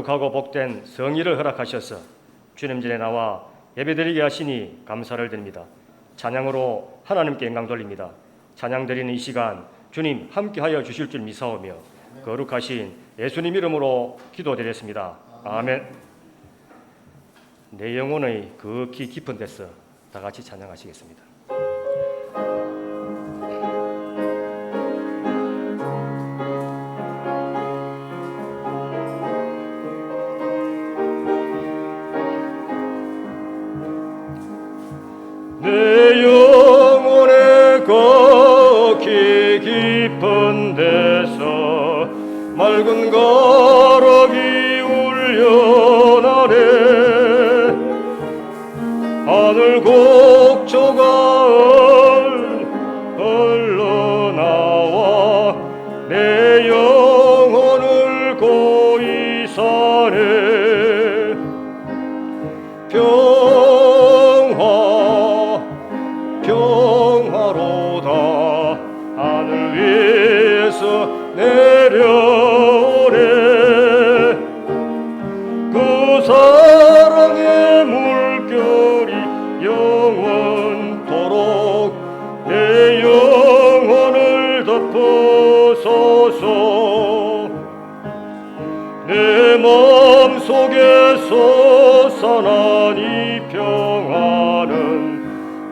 하고 복된 성의를 허락하셔서 주님 전에 나와 예배드리게 하시니 감사를 드립니다. 찬양으로 하나님께 영광 돌립니다. 찬양 드리는 이 시간 주님 함께하여 주실 줄 믿사오며 거룩하신 예수님 이름으로 기도드렸습니다. 아멘. 내 영혼의 극히 깊은 데서 다 같이 찬양하시겠습니다. 내 영혼의 극히 깊은 데서 맑은 가락이 울려나네. 하늘 곡조가 흘러나와 내 영혼을 고이 사네. 평화로다 하늘 위에서 내려오네. 그 사랑의 물결이 영원토록 내 영혼을 덮어서서 내 마음속에 솟아난 이 평화는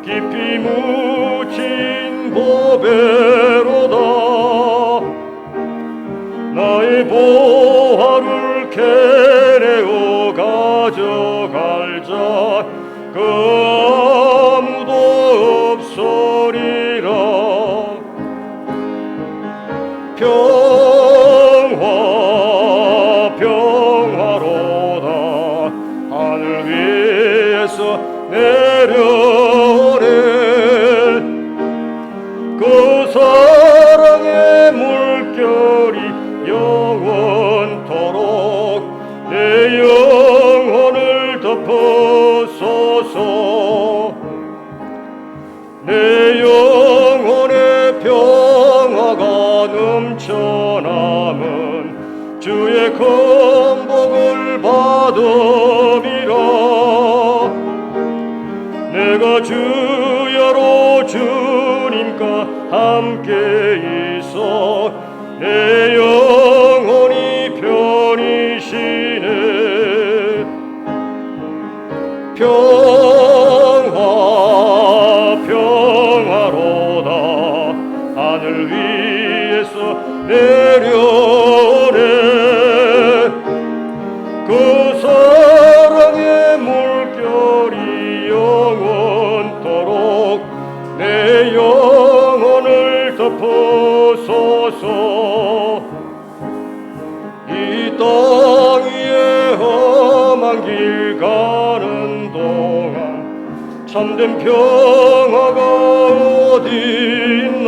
깊이 묻힌 보배로다. 나의 보화를 캐내어 가져갈 자 그 아무도 없으리라. 평화로다 하늘 위에서 내려오네. 그 사랑의 물결이 영원토록 내 영혼을 덮어서서 내 영혼의 평화가 넘쳐남은 주의 건복을 받음이라. 내가 주여로 주님과 함께 있어 내 영혼이 편이시네. 평화로다 하늘 위에서 내려오네. 그 사랑의 물결이 영원토록 내 영혼을 덮어서서 이 땅 위에 험한 길 가는 동안 참된 평화가 어디 있나.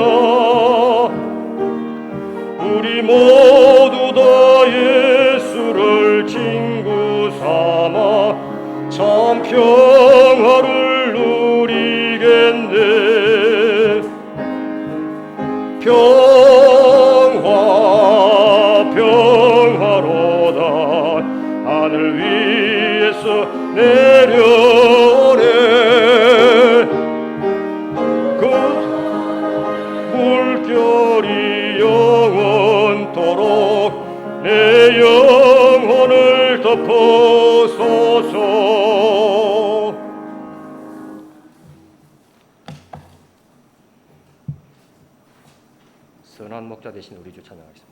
우리 모두 다 예수를 친구 삼아 참 평화를 누리겠네. 평화로다 하늘 위에서 내려오네. 그 물결이 영원토록 내 영혼을 덮어서서. 선한 목자 되신 우리 주 찬양하겠습니다.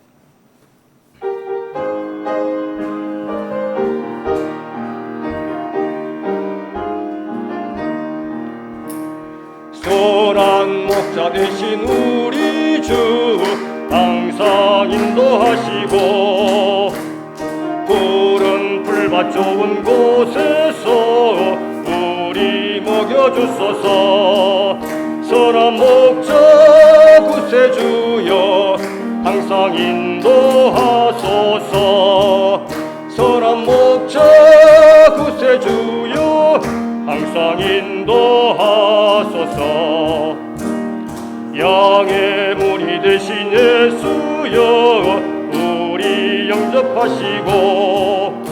선한 목자 되신 우리 주 항상 인도하시고 푸른 풀밭 좋은 곳에서 우리 먹여주소서. 선한 목자 구세주여 항상 인도하소서. 선한 목자 구세주여 항상 인도하소서. 양의 문이 되신 예수여 우리 영접하시고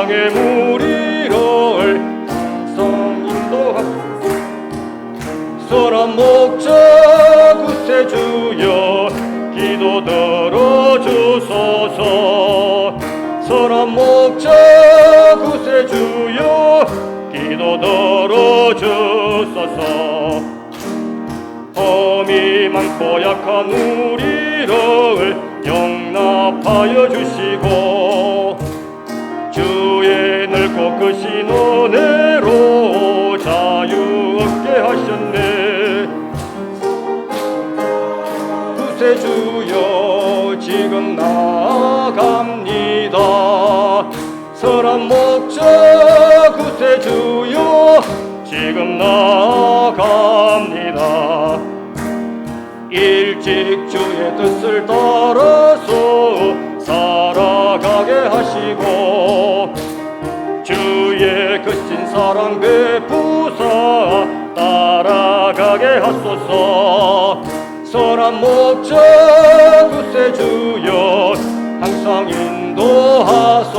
세상의 무리를 항상 인도하소서. 선한 목자 구세주여 기도 들어주소서. 선한 목자 구세주여 기도 들어주소서. 범이 많고 약한 우리를 용납하여 주시고 주의 넓고 크신 은혜로 자유 얻게 하셨네. 구세주여 지금 나아갑니다. 선한 목자 구세주여 지금 나아갑니다. 일찍 주의 뜻을 따라서 살아가게 하시고 주의 크신 사랑 베푸사 따라가게 하소서. 선한 목자 구세주여 항상 인도하소서.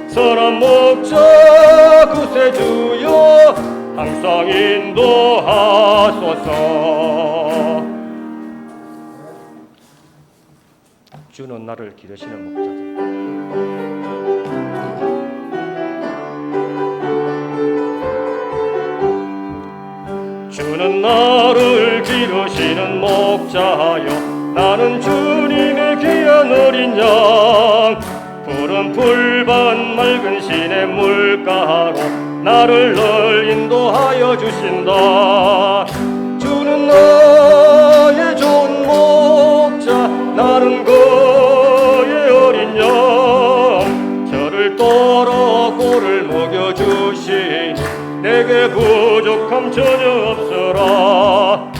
선한 목자 구세주여 항상 인도하소서. 주는 나를 기르시는 목자들. 주는 나를 기르시는 목자여 나는 주님의 귀한 어린 양. 푸른 풀밭 맑은 시냇 물가로 나를 늘 인도하여 주신다. 주는 나의 좋은 목자 나는 그의 어린 양. 저를 따라 꼴을 먹여주시니 내게 부족함 전혀 없으라.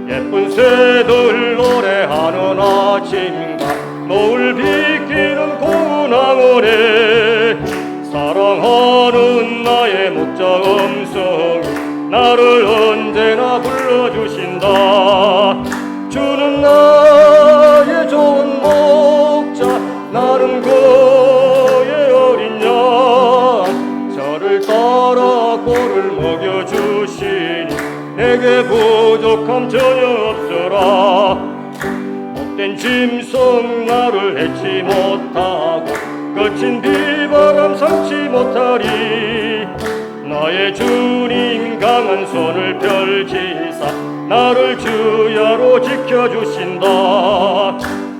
예쁜 새들 노래하는 아침과 노을 비키는 고운 항원에 사랑하는 나의 목자 음성이 나를 언제나 불러주신다. 주는 나의 좋은 목자 나는 그의 어린 양. 저를 따라 꼴을 먹여주시니 내게 부족함 전혀 없으라. 못된 짐승 나를 해치 못하고 거친 비바람 삼지 못하리. 나의 주님 강한 손을 펼치사 나를 주야로 지켜주신다.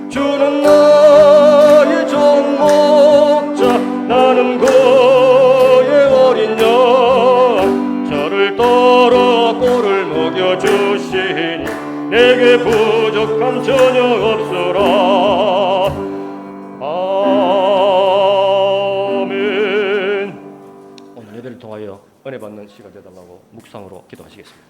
주는 나의 좋은 목자 나는 그의 어린 양. 저를 따라 꼴을 먹여주시니 내게 부족함 전혀 없으라. 아멘. 오늘 예배를 통하여 은혜 받는 시간 되달라고 묵상으로 기도하시겠습니다.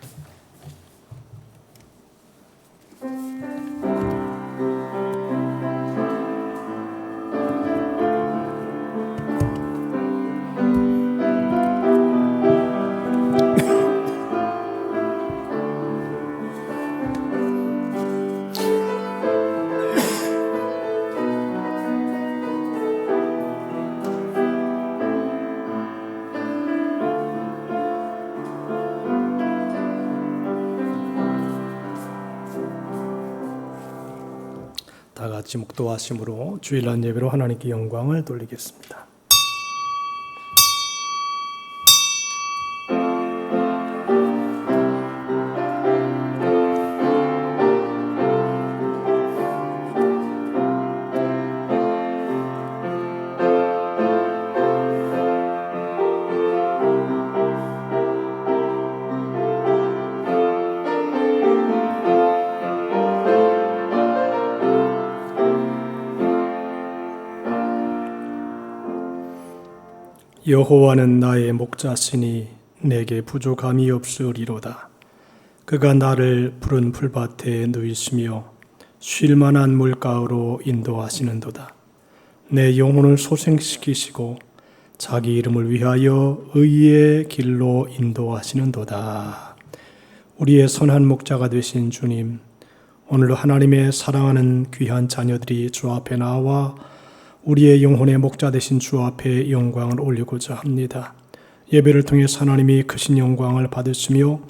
다 같이 묵도하심으로 주일날 예배로 하나님께 영광을 돌리겠습니다. 여호와는 나의 목자시니 내게 부족함이 없으리로다. 그가 나를 푸른 풀밭에 누이시며 쉴 만한 물가로 인도하시는도다. 내 영혼을 소생시키시고 자기 이름을 위하여 의의 길로 인도하시는도다. 우리의 선한 목자가 되신 주님, 오늘도 하나님의 사랑하는 귀한 자녀들이 주 앞에 나와 우리의 영혼의 목자 되신 주 앞에 영광을 올리고자 합니다. 예배를 통해 하나님이 크신 영광을 받으시며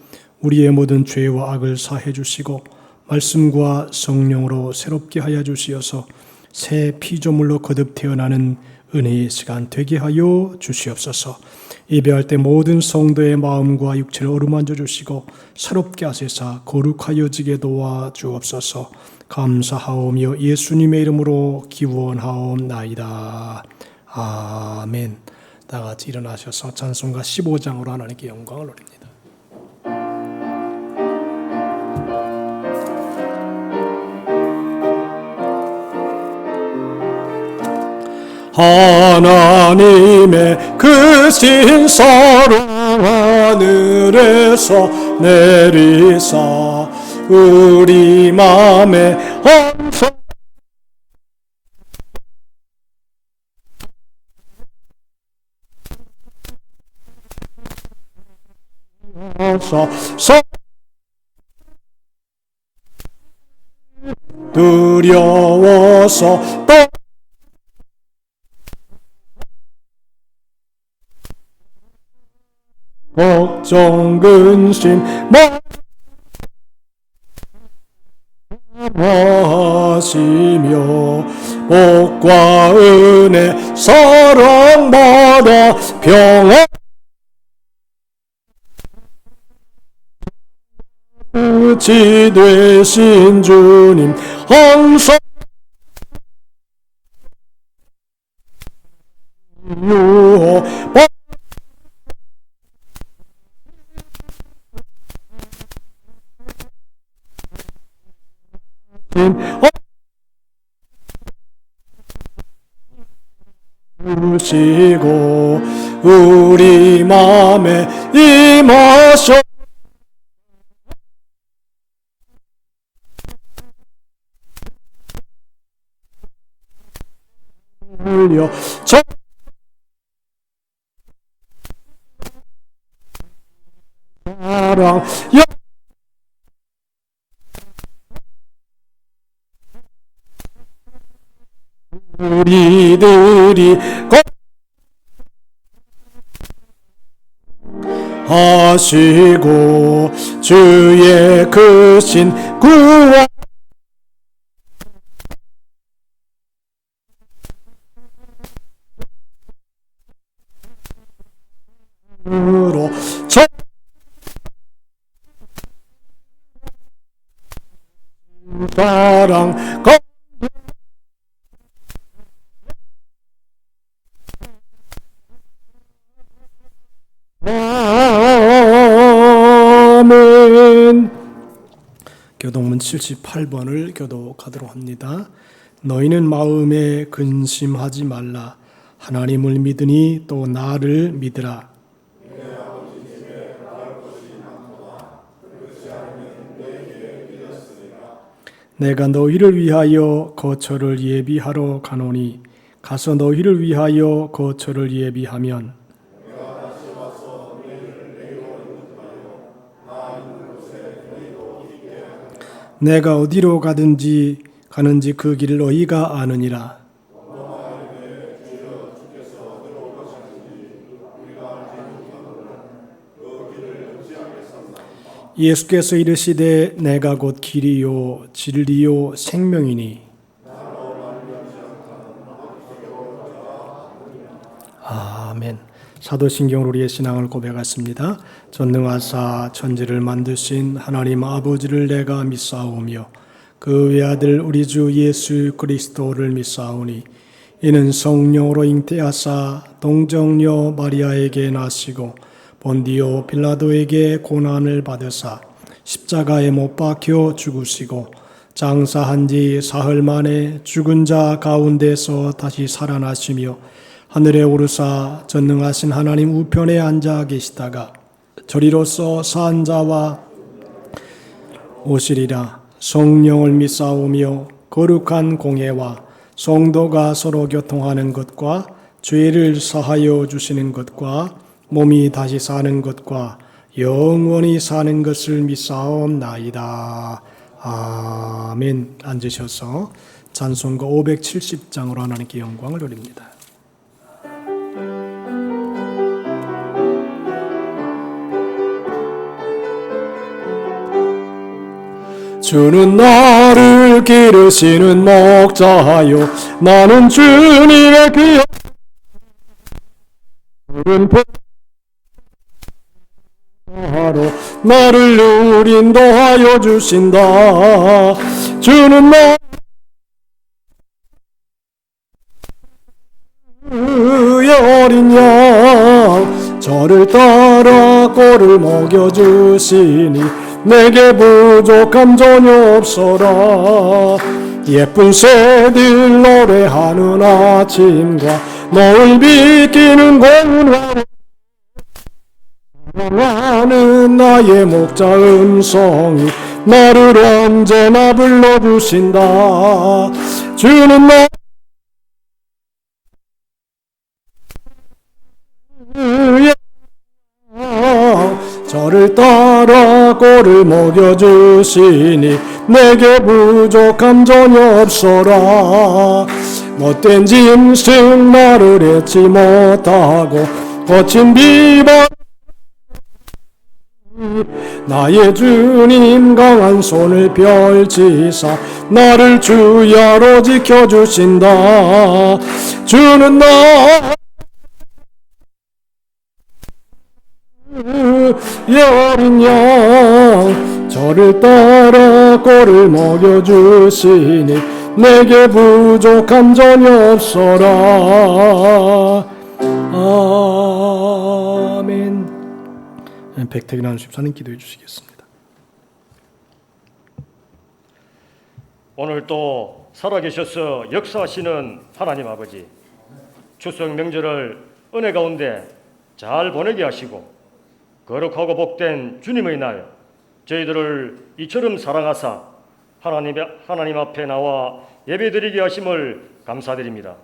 우리의 모든 죄와 악을 사해 주시고 말씀과 성령으로 새롭게 하여 주시어서 새 피조물로 거듭 태어나는 은혜의 시간 되게 하여 주시옵소서. 예배할 때 모든 성도의 마음과 육체를 어루만져 주시고 새롭게 하시사 거룩하여지게 도와주옵소서. 감사하오며 예수님의 이름으로 기원하옵나이다. 아멘. 다 같이 일어나셔서 찬송가 15장으로 하나님께 영광을 올립니다. 하나님의 크신 사랑 하늘에서 내리사 우리 맘에 항상 두려워서 또 걱정 근심 하시며 복과 은혜 사랑받아 평안 끝이 되신 주님 항상 유호 주시고 우리 맘에 임하셔 흘려 사랑 우리들이 하시고 주의 크신 구원 으로 사랑 아멘. 교독문 78번을 교독하도록 합니다. 너희는 마음에 근심하지 말라. 하나님을 믿으니 또 나를 믿으라. 내가 너희를 위하여 거처를 예비하러 가노니 가서 너희를 위하여 거처를 예비하면 내가 어디로 가는지 그 길을 너희가 아느니라. 예수께서 이르시되 내가 곧 길이요 진리요 생명이니. 아멘. 사도신경으로 우리의 신앙을 고백했습니다. 전능하사 천지를 만드신 하나님 아버지를 내가 믿사오며 그 외아들 우리 주 예수 그리스도를 믿사오니 이는 성령으로 잉태하사 동정녀 마리아에게 나시고 본디오 빌라도에게 고난을 받으사 십자가에 못 박혀 죽으시고 장사한 지 사흘 만에 죽은 자 가운데서 다시 살아나시며 하늘에 오르사 전능하신 하나님 우편에 앉아 계시다가 저리로서 산 자와 오시리라. 성령을 믿사오며 거룩한 공예와 성도가 서로 교통하는 것과 죄를 사하여 주시는 것과 몸이 다시 사는 것과 영원히 사는 것을 믿사옵나이다. 아멘. 앉으셔서 찬송가 570장으로 하나님께 영광을 돌립니다. 주는 나를 기르시는 목자요 나는 주님의 귀한 하로 나를 누린도하여 주신다. 주는 나 어린 양 저를 따라 꼴을 먹여주시니 내게 부족함 전혀 없어라. 예쁜 새들 노래하는 아침과 너를 비키는 공원 나는 나의 목자 음성이 나를 언제나 불러주신다. 주는 나 저를 따라 꼴을 먹여주시니 내게 부족함 전혀 없어라. 못된 짐승 나를 잊지 못하고 거친 비방 나의 주님 강한 손을 펼치사 나를 주야로 지켜주신다. 주는 나 어린 양 저를 따라 꼴을 먹여주시니 내게 부족함 전혀 없어라. 아멘. 백택이 나는 집사님 기도해 주시겠습니다. 오늘 또 살아계셔서 역사하시는 하나님 아버지, 추석 명절을 은혜 가운데 잘 보내게 하시고 거룩하고 복된 주님의 날 저희들을 이처럼 사랑하사 하나님 앞에 나와 예배드리게 하심을 감사드립니다.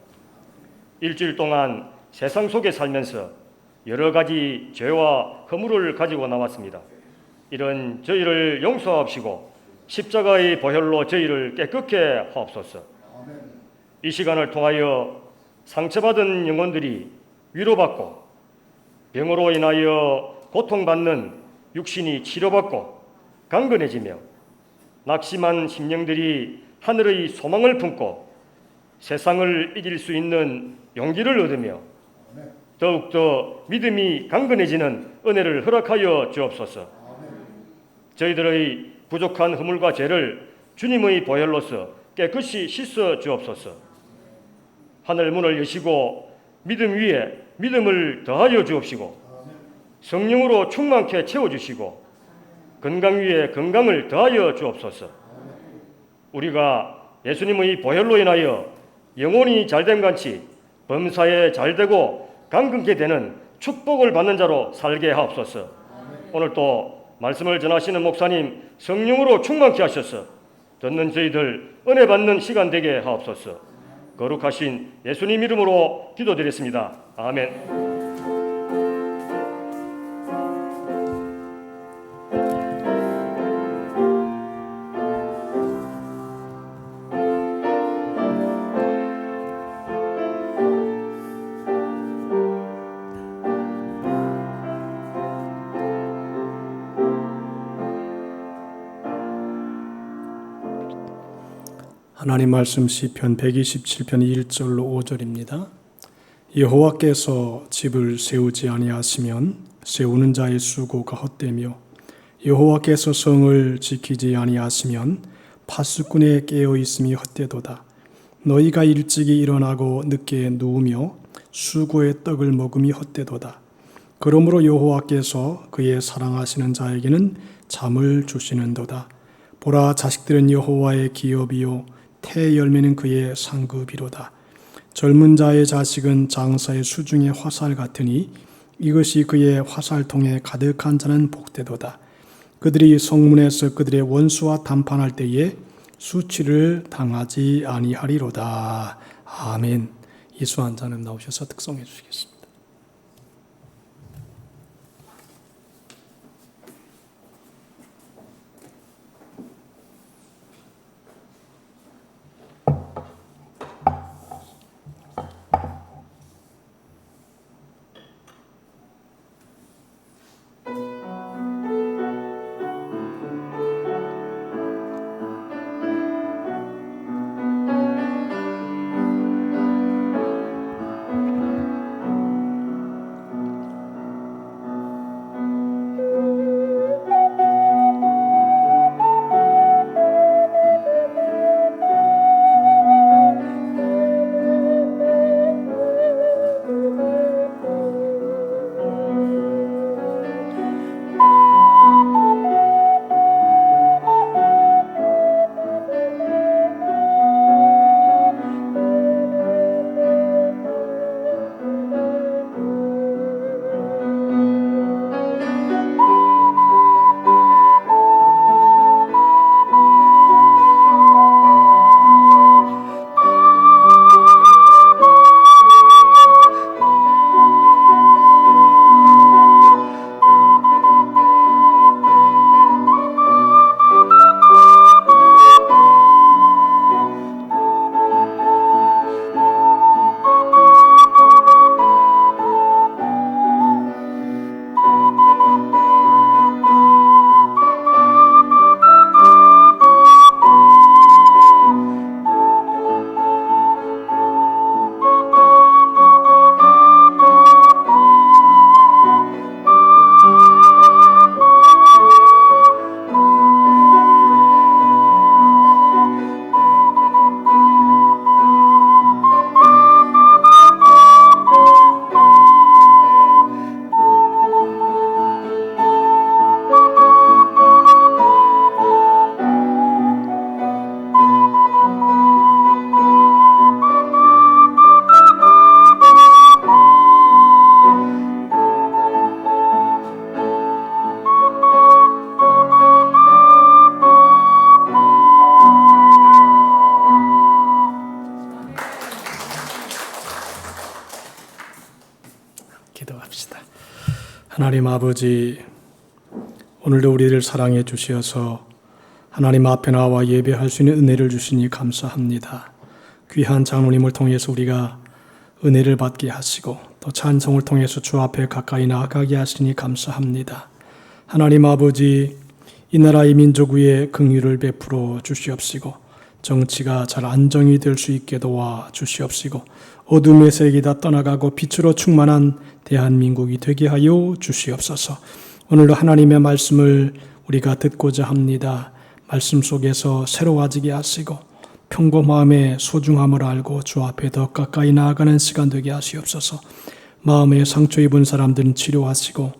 일주일 동안 세상 속에 살면서 여러 가지 죄와 허물을 가지고 나왔습니다. 이런 저희를 용서하시고 십자가의 보혈로 저희를 깨끗게 하옵소서. 이 시간을 통하여 상처받은 영혼들이 위로받고 병으로 인하여 고통받는 육신이 치료받고 강건해지며 낙심한 심령들이 하늘의 소망을 품고 세상을 이길 수 있는 용기를 얻으며 더욱더 믿음이 강건해지는 은혜를 허락하여 주옵소서. 저희들의 부족한 허물과 죄를 주님의 보혈로서 깨끗이 씻어 주옵소서. 하늘 문을 여시고 믿음 위에 믿음을 더하여 주옵시고 성령으로 충만케 채워주시고 건강 위에 건강을 더하여 주옵소서. 우리가 예수님의 보혈로 인하여 영혼이 잘됨같이 범사에 잘되고 강건케 되는 축복을 받는 자로 살게 하옵소서. 오늘 또 말씀을 전하시는 목사님 성령으로 충만케 하셔서 듣는 저희들 은혜 받는 시간 되게 하옵소서. 거룩하신 예수님 이름으로 기도드렸습니다. 아멘. 하나님 말씀 시편 127편 1절로 5절입니다. 여호와께서 집을 세우지 아니하시면 세우는 자의 수고가 헛되며 여호와께서 성을 지키지 아니하시면 파수꾼의 깨어 있음이 헛되도다. 너희가 일찍이 일어나고 늦게 누우며 수고의 떡을 먹음이 헛되도다. 그러므로 여호와께서 그의 사랑하시는 자에게는 잠을 주시는도다. 보라, 자식들은 여호와의 기업이요 태 열매는 그의 상급이로다. 젊은 자의 자식은 장사의 수중의 화살 같으니 이것이 그의 화살통에 가득한 자는 복되도다. 그들이 성문에서 그들의 원수와 담판할 때에 수치를 당하지 아니하리로다. 아멘. 이수 한자는 나오셔서 특송해 주시겠습니다. 기도합시다. 하나님 아버지, 오늘도 우리를 사랑해 주시어서 하나님 앞에 나와 예배할 수 있는 은혜를 주시니 감사합니다. 귀한 장로님을 통해서 우리가 은혜를 받게 하시고 또 찬송을 통해서 주 앞에 가까이 나아가게 하시니 감사합니다. 하나님 아버지, 이 나라 이 민족 위에 긍휼을 베풀어 주시옵시고 정치가 잘 안정이 될 수 있게 도와 주시옵시고 어둠의 세계 다 떠나가고 빛으로 충만한 대한민국이 되게 하여 주시옵소서. 오늘도 하나님의 말씀을 우리가 듣고자 합니다. 말씀 속에서 새로워지게 하시고 평범함의 소중함을 알고 주 앞에 더 가까이 나아가는 시간 되게 하시옵소서. 마음에 상처 입은 사람들은 치료하시고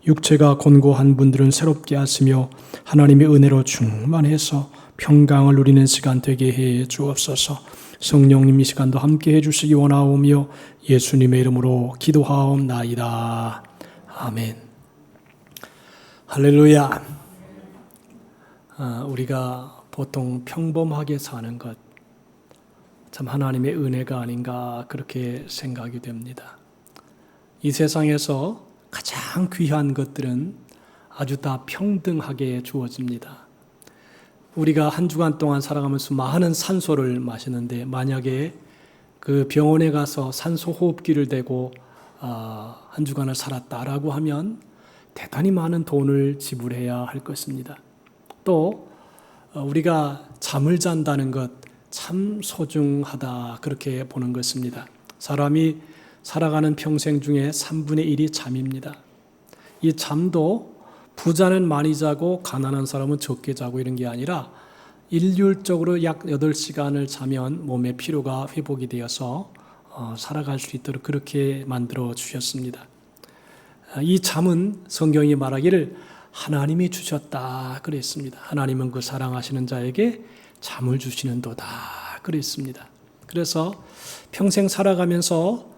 육체가 곤고한 분들은 새롭게 하시며 하나님의 은혜로 충만해서 평강을 누리는 시간 되게 해 주옵소서. 성령님 이 시간도 함께 해주시기 원하오며 예수님의 이름으로 기도하옵나이다. 아멘. 할렐루야. 우리가 보통 평범하게 사는 것, 참 하나님의 은혜가 아닌가 그렇게 생각이 됩니다. 이 세상에서 가장 귀한 것들은 아주 다 평등하게 주어집니다. 우리가 한 주간 동안 살아가면서 많은 산소를 마시는데 만약에 그 병원에 가서 산소 호흡기를 대고 한 주간을 살았다라고 하면 대단히 많은 돈을 지불해야 할 것입니다. 또 우리가 잠을 잔다는 것 참 소중하다 그렇게 보는 것입니다. 사람이 살아가는 평생 중에 3분의 1이 잠입니다. 이 잠도 부자는 많이 자고 가난한 사람은 적게 자고 이런 게 아니라 일률적으로 약 8시간을 자면 몸의 피로가 회복이 되어서 살아갈 수 있도록 그렇게 만들어 주셨습니다. 이 잠은 성경이 말하기를 하나님이 주셨다 그랬습니다. 하나님은 그 사랑하시는 자에게 잠을 주시는도다 그랬습니다. 그래서 평생 살아가면서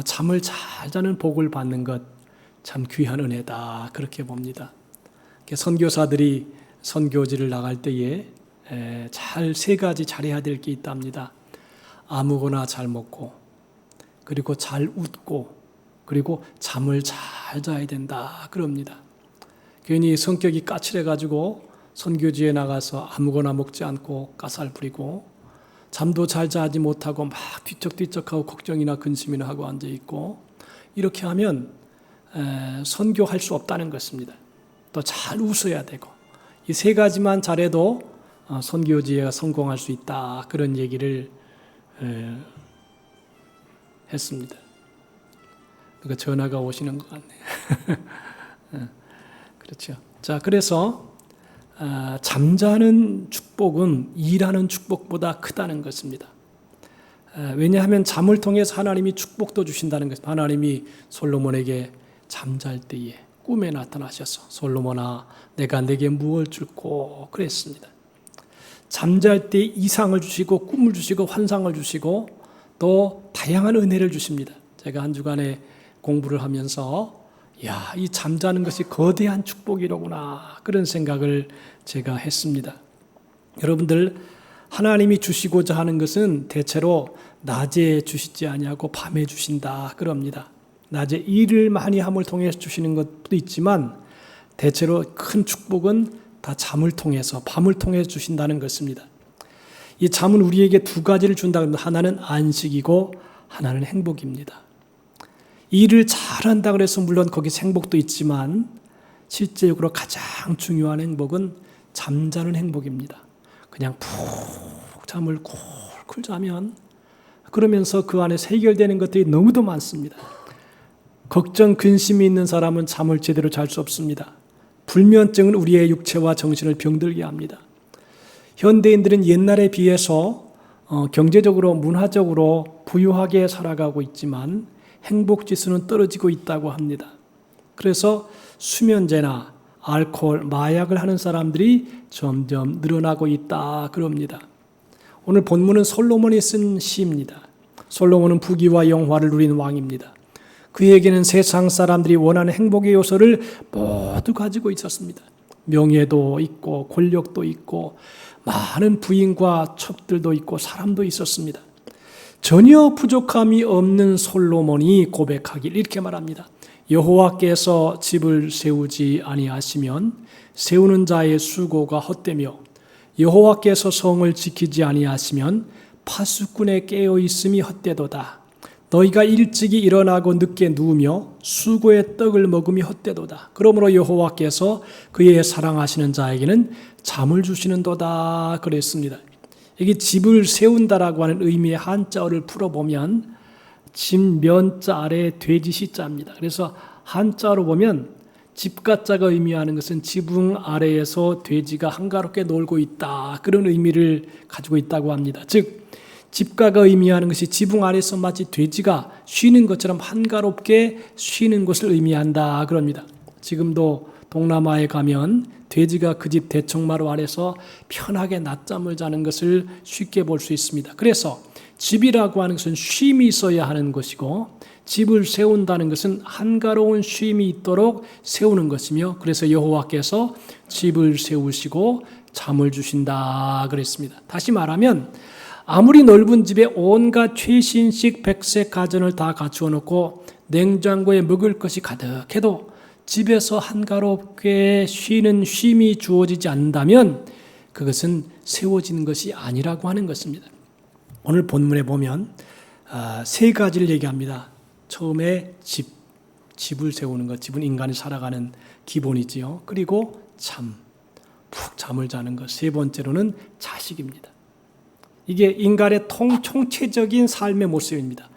잠을 잘 자는 복을 받는 것 참 귀한 은혜다 그렇게 봅니다. 선교사들이 선교지를 나갈 때에 잘 3가지 잘해야 될 게 있답니다. 아무거나 잘 먹고 그리고 잘 웃고 그리고 잠을 잘 자야 된다 그럽니다. 괜히 성격이 까칠해가지고 선교지에 나가서 아무거나 먹지 않고 가살 부리고 잠도 잘 자지 못하고 막 뒤척뒤척하고 걱정이나 근심이나 하고 앉아있고 이렇게 하면 선교할 수 없다는 것입니다. 또 잘 웃어야 되고 이 3가지만 잘해도 선교지에 성공할 수 있다 그런 얘기를 했습니다. 그러니까 전화가 오시는 것 같네요. 그렇죠. 자, 그래서 잠자는 축복은 일하는 축복보다 크다는 것입니다. 왜냐하면 잠을 통해서 하나님이 축복도 주신다는 것입니다. 하나님이 솔로몬에게 잠잘 때에 꿈에 나타나셔서 솔로몬아 내가 내게 무엇을 줄꼬 그랬습니다. 잠잘 때 이상을 주시고 꿈을 주시고 환상을 주시고 또 다양한 은혜를 주십니다. 제가 한 주간에 공부를 하면서 이 잠자는 것이 거대한 축복이로구나 그런 생각을 제가 했습니다. 여러분들 하나님이 주시고자 하는 것은 대체로 낮에 주시지 아니하고 밤에 주신다 그럽니다. 낮에 일을 많이 함을 통해서 주시는 것도 있지만 대체로 큰 축복은 다 잠을 통해서 밤을 통해서 주신다는 것입니다. 이 잠은 우리에게 2가지를 준다고 합니다. 하나는 안식이고 하나는 행복입니다. 일을 잘한다 그래서 물론 거기서 행복도 있지만 실제적으로 가장 중요한 행복은 잠자는 행복입니다. 그냥 푹 잠을 쿨쿨 자면 그러면서 그 안에서 해결되는 것들이 너무도 많습니다. 걱정, 근심이 있는 사람은 잠을 제대로 잘 수 없습니다. 불면증은 우리의 육체와 정신을 병들게 합니다. 현대인들은 옛날에 비해서 경제적으로, 문화적으로 부유하게 살아가고 있지만 행복지수는 떨어지고 있다고 합니다. 그래서 수면제나 알코올, 마약을 하는 사람들이 점점 늘어나고 있다 그럽니다. 오늘 본문은 솔로몬이 쓴 시입니다. 솔로몬은 부귀와 영화를 누린 왕입니다. 그에게는 세상 사람들이 원하는 행복의 요소를 모두 가지고 있었습니다. 명예도 있고 권력도 있고 많은 부인과 첩들도 있고 사람도 있었습니다. 전혀 부족함이 없는 솔로몬이 고백하길 이렇게 말합니다. 여호와께서 집을 세우지 아니하시면 세우는 자의 수고가 헛되며 여호와께서 성을 지키지 아니하시면 파수꾼의 깨어 있음이 헛되도다. 너희가 일찍이 일어나고 늦게 누우며 수고의 떡을 먹음이 헛되도다. 그러므로 여호와께서 그의 사랑하시는 자에게는 잠을 주시는도다 그랬습니다. 여기 집을 세운다라고 하는 의미의 한자어를 풀어보면 집면자 아래 돼지 시자입니다. 그래서 한자로 보면 집가자가 의미하는 것은 지붕 아래에서 돼지가 한가롭게 놀고 있다, 그런 의미를 가지고 있다고 합니다. 즉 집가가 의미하는 것이 지붕 아래에서 마치 돼지가 쉬는 것처럼 한가롭게 쉬는 것을 의미한다 그럽니다. 지금도 동남아에 가면 돼지가 그 집 대청마루 아래서 편하게 낮잠을 자는 것을 쉽게 볼 수 있습니다. 그래서 집이라고 하는 것은 쉼이 있어야 하는 것이고 집을 세운다는 것은 한가로운 쉼이 있도록 세우는 것이며, 그래서 여호와께서 집을 세우시고 잠을 주신다 그랬습니다. 다시 말하면 아무리 넓은 집에 온갖 최신식 백색 가전을 다 갖추어 놓고 냉장고에 먹을 것이 가득해도 집에서 한가롭게 쉬는 쉼이 주어지지 않는다면 그것은 세워지는 것이 아니라고 하는 것입니다. 오늘 본문에 보면 세 가지를 얘기합니다. 처음에 집을 세우는 것, 집은 인간이 살아가는 기본이지요. 그리고 푹 잠을 자는 것. 세 번째로는 자식입니다. 이게 인간의 총체적인 삶의 모습입니다.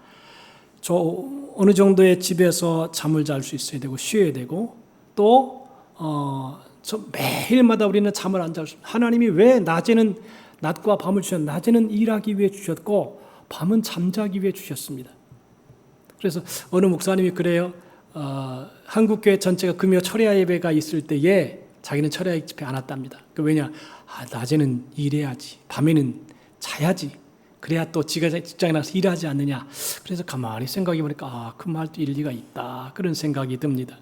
어느 정도의 집에서 잠을 잘 수 있어야 되고 쉬어야 되고, 또 매일마다 우리는 잠을 안 잘 수 있습니다. 하나님이 왜 낮에는 낮과 밤을 주셨, 낮에는 일하기 위해 주셨고 밤은 잠자기 위해 주셨습니다. 그래서 어느 목사님이 그래요. 한국교회 전체가 금요 철야 예배가 있을 때에 자기는 철야 집회 안 왔답니다. 왜냐? 낮에는 일해야지, 밤에는 자야지, 그래야 또 직장에 나가서 일하지 않느냐. 그래서 가만히 생각해 보니까 그 말도 일리가 있다, 그런 생각이 듭니다.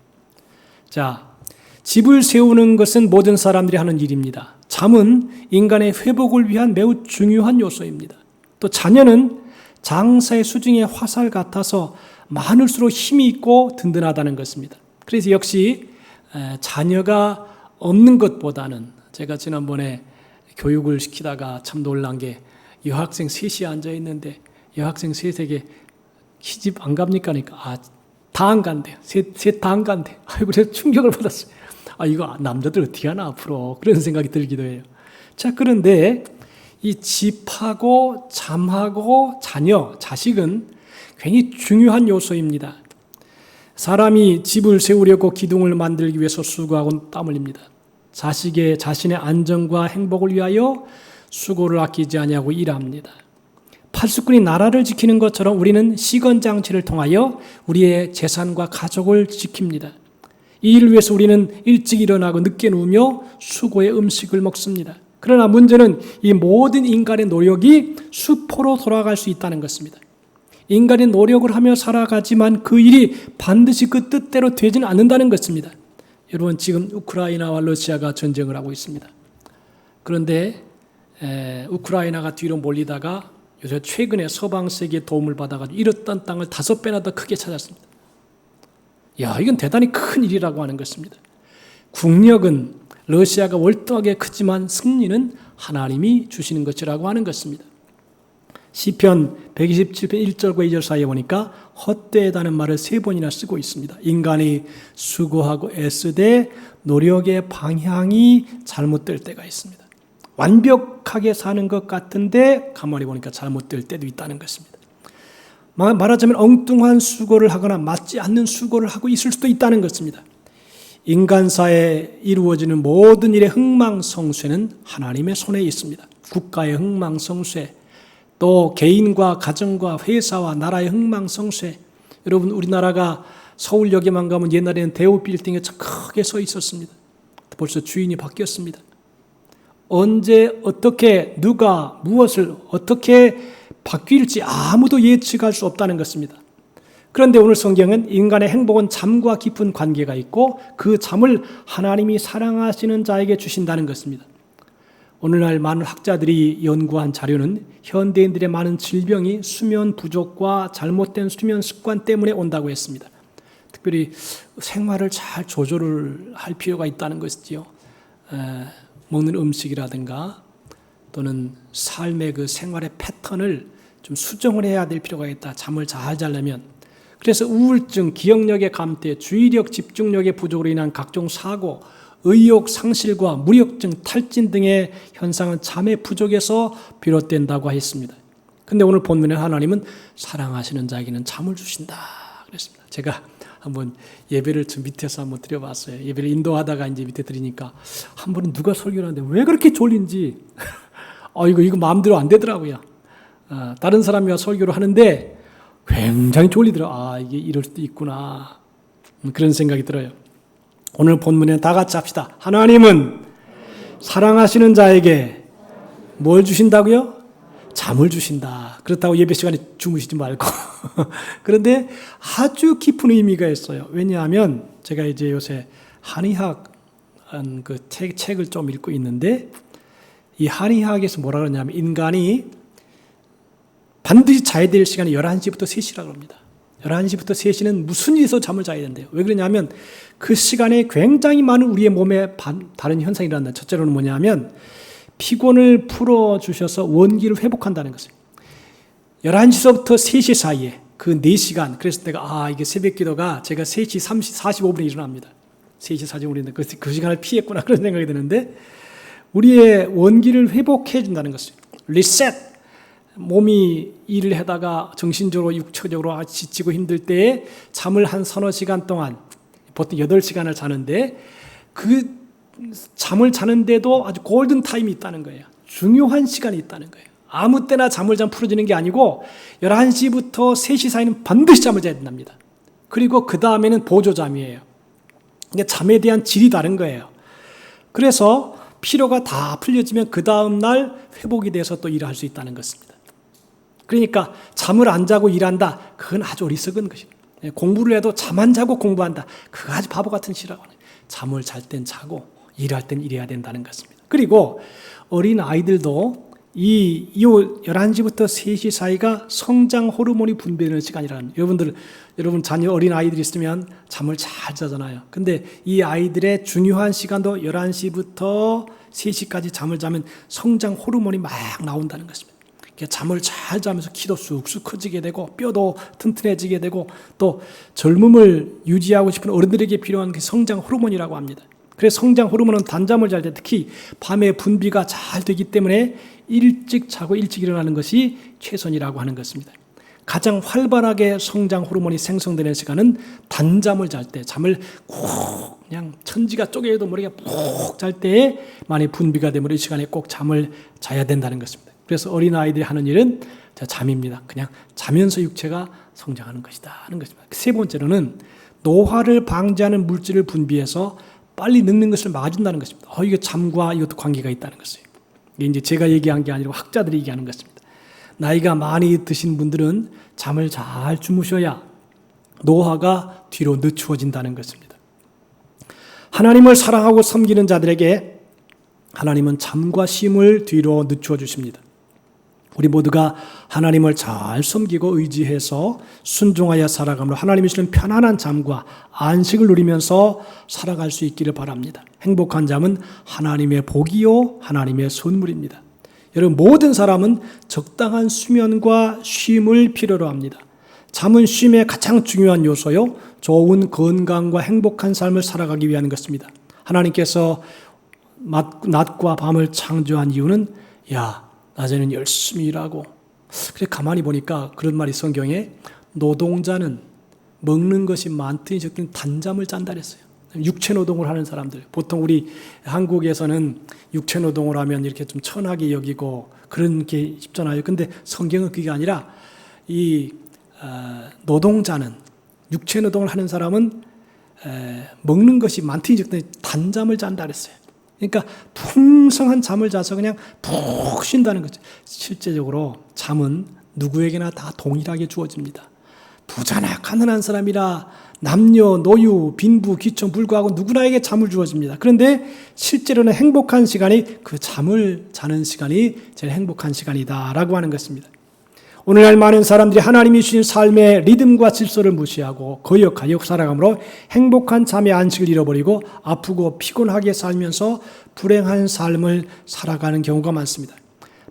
자, 집을 세우는 것은 모든 사람들이 하는 일입니다. 잠은 인간의 회복을 위한 매우 중요한 요소입니다. 또 자녀는 장사의 수중의 화살 같아서 많을수록 힘이 있고 든든하다는 것입니다. 그래서 역시 자녀가 없는 것보다는, 제가 지난번에 교육을 시키다가 참 놀란 게 여학생 셋이 앉아 있는데 여학생 셋에게 시집 안 갑니까? 그러니까 다 안 간대요. 셋 다 안 간대. 그래서 충격을 받았어요. 이거 남자들 어떻게 하나 앞으로, 그런 생각이 들기도 해요. 자, 그런데 이 집하고 잠하고 자녀, 자식은 굉장히 중요한 요소입니다. 사람이 집을 세우려고 기둥을 만들기 위해서 수고하고 땀 흘립니다. 자신의 안정과 행복을 위하여 수고를 아끼지 아니하고 일합니다. 팔수꾼이 나라를 지키는 것처럼 우리는 시건장치를 통하여 우리의 재산과 가족을 지킵니다. 이 일을 위해서 우리는 일찍 일어나고 늦게 누우며 수고의 음식을 먹습니다. 그러나 문제는 이 모든 인간의 노력이 수포로 돌아갈 수 있다는 것입니다. 인간이 노력을 하며 살아가지만 그 일이 반드시 그 뜻대로 되지는 않는다는 것입니다. 여러분, 지금 우크라이나와 러시아가 전쟁을 하고 있습니다. 그런데 우크라이나가 뒤로 몰리다가 요새 최근에 서방 세계의 도움을 받아가지고 잃었던 땅을 5배나 더 크게 찾았습니다. 이건 대단히 큰 일이라고 하는 것입니다. 국력은 러시아가 월등하게 크지만 승리는 하나님이 주시는 것이라고 하는 것입니다. 시편 127편 1절과 2절 사이에 보니까 헛되다는 말을 3번이나 쓰고 있습니다. 인간이 수고하고 애쓰되 노력의 방향이 잘못될 때가 있습니다. 완벽하게 사는 것 같은데 가만히 보니까 잘못될 때도 있다는 것입니다. 말하자면 엉뚱한 수고를 하거나 맞지 않는 수고를 하고 있을 수도 있다는 것입니다. 인간사에 이루어지는 모든 일의 흥망성쇠는 하나님의 손에 있습니다. 국가의 흥망성쇠, 또 개인과 가정과 회사와 나라의 흥망성쇠. 여러분, 우리나라가 서울역에만 가면 옛날에는 대우 빌딩에 참 크게 서 있었습니다. 벌써 주인이 바뀌었습니다. 언제 어떻게 누가 무엇을 어떻게 바뀔지 아무도 예측할 수 없다는 것입니다. 그런데 오늘 성경은 인간의 행복은 잠과 깊은 관계가 있고 그 잠을 하나님이 사랑하시는 자에게 주신다는 것입니다. 오늘날 많은 학자들이 연구한 자료는 현대인들의 많은 질병이 수면 부족과 잘못된 수면 습관 때문에 온다고 했습니다. 특별히 생활을 잘 조절을 할 필요가 있다는 것이지요. 먹는 음식이라든가 또는 삶의 그 생활의 패턴을 좀 수정을 해야 될 필요가 있다. 잠을 잘 자려면. 그래서 우울증, 기억력의 감퇴, 주의력, 집중력의 부족으로 인한 각종 사고, 의욕 상실과 무력증, 탈진 등의 현상은 잠의 부족에서 비롯된다고 했습니다. 근데 오늘 본문에 하나님은 사랑하시는 자에게는 잠을 주신다 그랬습니다. 제가 한번 예배를 좀 밑에서 한번 드려봤어요. 예배를 인도하다가 이제 밑에 드리니까 한 번은 누가 설교를 하는데 왜 그렇게 졸린지 이거 마음대로 안 되더라고요. 다른 사람이 설교를 하는데 굉장히 졸리더라고요. 이게 이럴 수도 있구나. 그런 생각이 들어요. 오늘 본문에 다 같이 합시다. 하나님은 사랑하시는 자에게 뭘 주신다고요? 잠을 주신다. 그렇다고 예배 시간에 주무시지 말고. 그런데 아주 깊은 의미가 있어요. 왜냐하면 제가 이제 요새 한의학 그 책을 좀 읽고 있는데 이 한의학에서 뭐라 그러냐면 인간이 반드시 자야 될 시간이 11시부터 3시라고 합니다. 11시부터 3시는 무슨 일이 있어도 잠을 자야 된대요. 왜 그러냐면 그 시간에 굉장히 많은 우리의 몸에 다른 현상이 일어난다. 첫째로는 뭐냐면 피곤을 풀어주셔서 원기를 회복한다는 것입니다. 11시서부터 3시 사이에 그 4시간, 그래서 내가 이게 새벽 기도가 제가 3시 45분에 일어납니다. 3시 45분인데 그 시간을 피했구나 그런 생각이 드는데 우리의 원기를 회복해 준다는 것입니다. 리셋! 몸이 일을 하다가 정신적으로 육체적으로 지치고 힘들 때에 잠을 한 서너 시간 동안 보통 8시간을 자는데 그 잠을 자는데도 아주 골든 타임이 있다는 거예요. 중요한 시간이 있다는 거예요. 아무 때나 잠을 풀어지는 게 아니고 11시부터 3시 사이는 반드시 잠을 자야 된답니다. 그리고 그 다음에는 보조잠이에요. 그러니까 잠에 대한 질이 다른 거예요. 그래서 피로가 다 풀려지면 그 다음 날 회복이 돼서 또 일을 할 수 있다는 것입니다. 그러니까 잠을 안 자고 일한다. 그건 아주 어리석은 것입니다. 공부를 해도 잠 안 자고 공부한다. 그거 아주 바보 같은 시라고 하네요. 잠을 잘 땐 자고 일할 땐 일해야 된다는 것입니다. 그리고 어린 아이들도 이 11시부터 3시 사이가 성장 호르몬이 분비되는 시간이라는 여러분 자녀 어린 아이들이 있으면 잠을 잘 자잖아요. 근데 이 아이들의 중요한 시간도 11시부터 3시까지 잠을 자면 성장 호르몬이 막 나온다는 것입니다. 잠을 잘 자면서 키도 쑥쑥 커지게 되고 뼈도 튼튼해지게 되고 또 젊음을 유지하고 싶은 어른들에게 필요한 그 성장 호르몬이라고 합니다. 그래서 성장 호르몬은 단잠을 잘 때 특히 밤에 분비가 잘 되기 때문에 일찍 자고 일찍 일어나는 것이 최선이라고 하는 것입니다. 가장 활발하게 성장 호르몬이 생성되는 시간은 단잠을 잘 때, 잠을 꼭 그냥 천지가 쪼개도 모르게 푹 잘 때에 많이 분비가 되면 이 시간에 꼭 잠을 자야 된다는 것입니다. 그래서 어린아이들이 하는 일은 잠입니다. 그냥 자면서 육체가 성장하는 것이다 하는 것입니다. 세 번째로는 노화를 방지하는 물질을 분비해서 빨리 늙는 것을 막아준다는 것입니다. 이게 잠과 이것도 관계가 있다는 것이에요. 이게 이제 제가 얘기한 게 아니고 학자들이 얘기하는 것입니다. 나이가 많이 드신 분들은 잠을 잘 주무셔야 노화가 뒤로 늦추어진다는 것입니다. 하나님을 사랑하고 섬기는 자들에게 하나님은 잠과 쉼을 뒤로 늦추어 주십니다. 우리 모두가 하나님을 잘 섬기고 의지해서 순종하여 살아감으로 하나님이 주시는 편안한 잠과 안식을 누리면서 살아갈 수 있기를 바랍니다. 행복한 잠은 하나님의 복이요 하나님의 선물입니다. 여러분 모든 사람은 적당한 수면과 쉼을 필요로 합니다. 잠은 쉼의 가장 중요한 요소요. 좋은 건강과 행복한 삶을 살아가기 위한 것입니다. 하나님께서 낮과 밤을 창조한 이유는 낮에는 열심히 일하고 그래 가만히 보니까 그런 말이 성경에 노동자는 먹는 것이 많더니 적더니 단잠을 잔다 그랬어요. 육체 노동을 하는 사람들 보통 우리 한국에서는 육체 노동을 하면 이렇게 좀 천하게 여기고 그런 게 쉽잖아요. 근데 성경은 그게 아니라 이 노동자는 육체 노동을 하는 사람은 먹는 것이 많더니 적더니 단잠을 잔다 그랬어요. 그러니까 풍성한 잠을 자서 그냥 푹 쉰다는 거죠. 실제적으로 잠은 누구에게나 다 동일하게 주어집니다. 부자나 가난한 사람이라 남녀, 노유, 빈부, 귀천 불구하고 누구나에게 잠을 주어집니다. 그런데 실제로는 행복한 시간이 그 잠을 자는 시간이 제일 행복한 시간이다라고 하는 것입니다. 오늘날 많은 사람들이 하나님이 주신 삶의 리듬과 질서를 무시하고 거역하여 살아감으로 행복한 잠의 안식을 잃어버리고 아프고 피곤하게 살면서 불행한 삶을 살아가는 경우가 많습니다.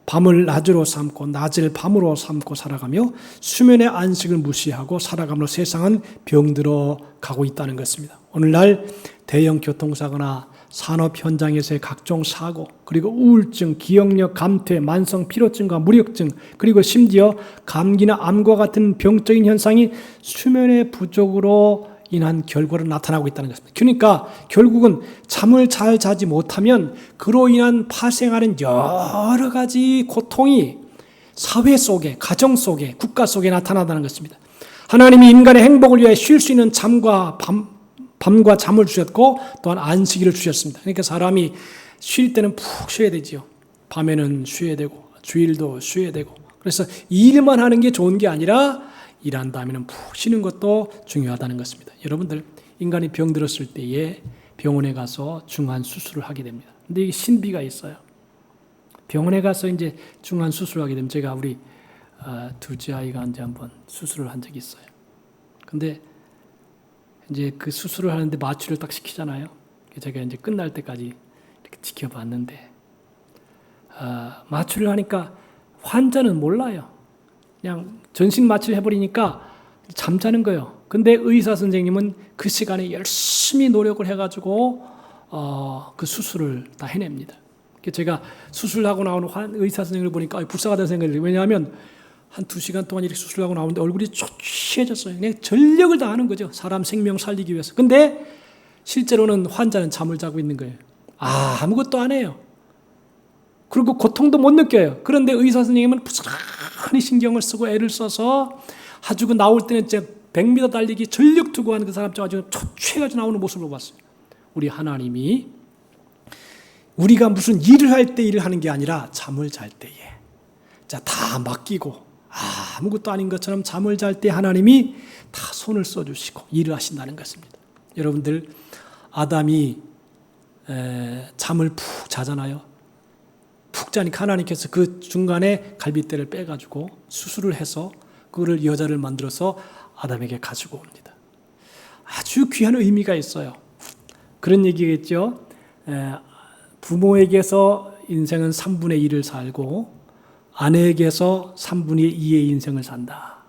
밤을 낮으로 삼고 낮을 밤으로 삼고 살아가며 수면의 안식을 무시하고 살아감으로 세상은 병들어 가고 있다는 것입니다. 오늘날 대형 교통사고나 산업 현장에서의 각종 사고, 그리고 우울증, 기억력 감퇴, 만성 피로증과 무력증, 그리고 심지어 감기나 암과 같은 병적인 현상이 수면의 부족으로 인한 결과로 나타나고 있다는 것입니다. 그러니까 결국은 잠을 잘 자지 못하면 그로 인한 파생하는 여러 가지 고통이 사회 속에, 가정 속에, 국가 속에 나타나다는 것입니다. 하나님이 인간의 행복을 위해 쉴 수 있는 밤과 잠을 주셨고 또한 안식일을 주셨습니다. 그러니까 사람이 쉴 때는 푹 쉬어야 되지요. 밤에는 쉬어야 되고 주일도 쉬어야 되고, 그래서 일만 하는 게 좋은 게 아니라 일한 다음에는 푹 쉬는 것도 중요하다는 것입니다. 여러분들, 인간이 병들었을 때에 병원에 가서 중한 수술을 하게 됩니다. 근데 이게 신비가 있어요. 병원에 가서 이제 중한 수술을 하게 되면, 제가 우리 둘째 아이가 이제 한번 수술을 한 적이 있어요. 근데 이제 그 수술을 하는데 마취를 딱 시키잖아요. 제가 이제 끝날 때까지 이렇게 지켜봤는데, 마취를 하니까 환자는 몰라요. 그냥 전신 마취를 해버리니까 잠자는 거예요. 근데 의사 선생님은 그 시간에 열심히 노력을 해가지고 그 수술을 다 해냅니다. 제가 수술하고 나오는 의사 선생님을 보니까 불쌍하다는 생각이 들어요. 왜냐하면 한 2시간 동안 이렇게 수술하고 나오는데 얼굴이 초췌해졌어요. 그냥 전력을 다하는 거죠. 사람 생명 살리기 위해서. 근데 실제로는 환자는 잠을 자고 있는 거예요. 아무것도 안 해요. 그리고 고통도 못 느껴요. 그런데 의사 선생님은 부지런히 신경을 쓰고 애를 써서 아주 그 나올 때는 진짜 100m 달리기 전력 투구하는 그 사람처럼 아주 초췌해가지고 나오는 모습을 봤어요. 우리 하나님이 우리가 무슨 일을 할 때 일을 하는 게 아니라 잠을 잘 때에 다 맡기고 아무것도 아닌 것처럼 잠을 잘 때 하나님이 다 손을 써주시고 일을 하신다는 것입니다. 여러분들, 아담이 잠을 푹 자잖아요. 푹 자니까 하나님께서 그 중간에 갈빗대를 빼가지고 수술을 해서 그거를 여자를 만들어서 아담에게 가지고 옵니다. 아주 귀한 의미가 있어요. 그런 얘기겠죠. 부모에게서 인생은 3분의 1을 살고 아내에게서 3분의 2의 인생을 산다.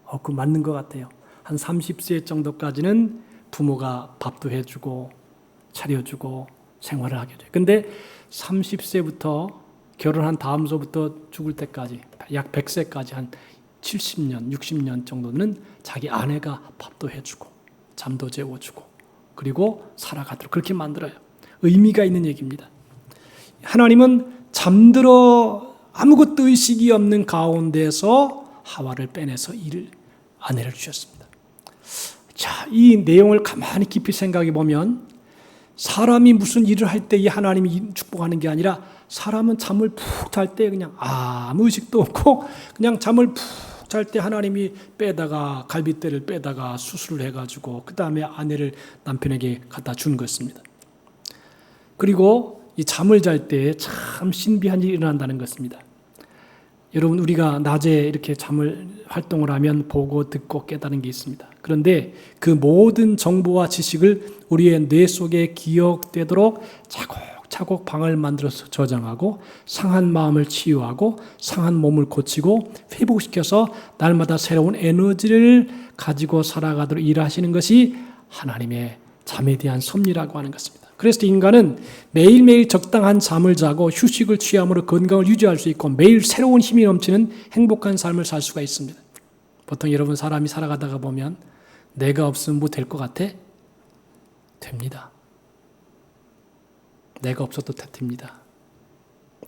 그거 맞는 것 같아요. 한 30세 정도까지는 부모가 밥도 해주고 차려주고 생활을 하게 돼요. 근데 30세부터 결혼한 다음서부터 죽을 때까지 약 100세까지 한 70년, 60년 정도는 자기 아내가 밥도 해주고 잠도 재워주고 그리고 살아가도록 그렇게 만들어요. 의미가 있는 얘기입니다. 하나님은 잠들어 아무것도 의식이 없는 가운데서 하와를 빼내서 아내를 주셨습니다. 자, 이 내용을 가만히 깊이 생각해 보면 사람이 무슨 일을 할 때 이 하나님이 축복하는 게 아니라 사람은 잠을 푹 잘 때 그냥 아무 의식도 없고 그냥 잠을 푹 잘 때 하나님이 빼다가 갈빗대를 빼다가 수술을 해가지고 그 다음에 아내를 남편에게 갖다 준 것입니다. 그리고 이 잠을 잘 때 참 신비한 일이 일어난다는 것입니다. 여러분, 우리가 낮에 이렇게 활동을 하면 보고 듣고 깨달은 게 있습니다. 그런데 그 모든 정보와 지식을 우리의 뇌 속에 기억되도록 차곡차곡 방을 만들어서 저장하고 상한 마음을 치유하고 상한 몸을 고치고 회복시켜서 날마다 새로운 에너지를 가지고 살아가도록 일하시는 것이 하나님의 잠에 대한 섭리라고 하는 것입니다. 그래서 인간은 매일매일 적당한 잠을 자고 휴식을 취함으로 건강을 유지할 수 있고 매일 새로운 힘이 넘치는 행복한 삶을 살 수가 있습니다. 보통 여러분, 사람이 살아가다가 보면 내가 없으면 뭐 될 것 같아? 됩니다. 내가 없어도 됩니다.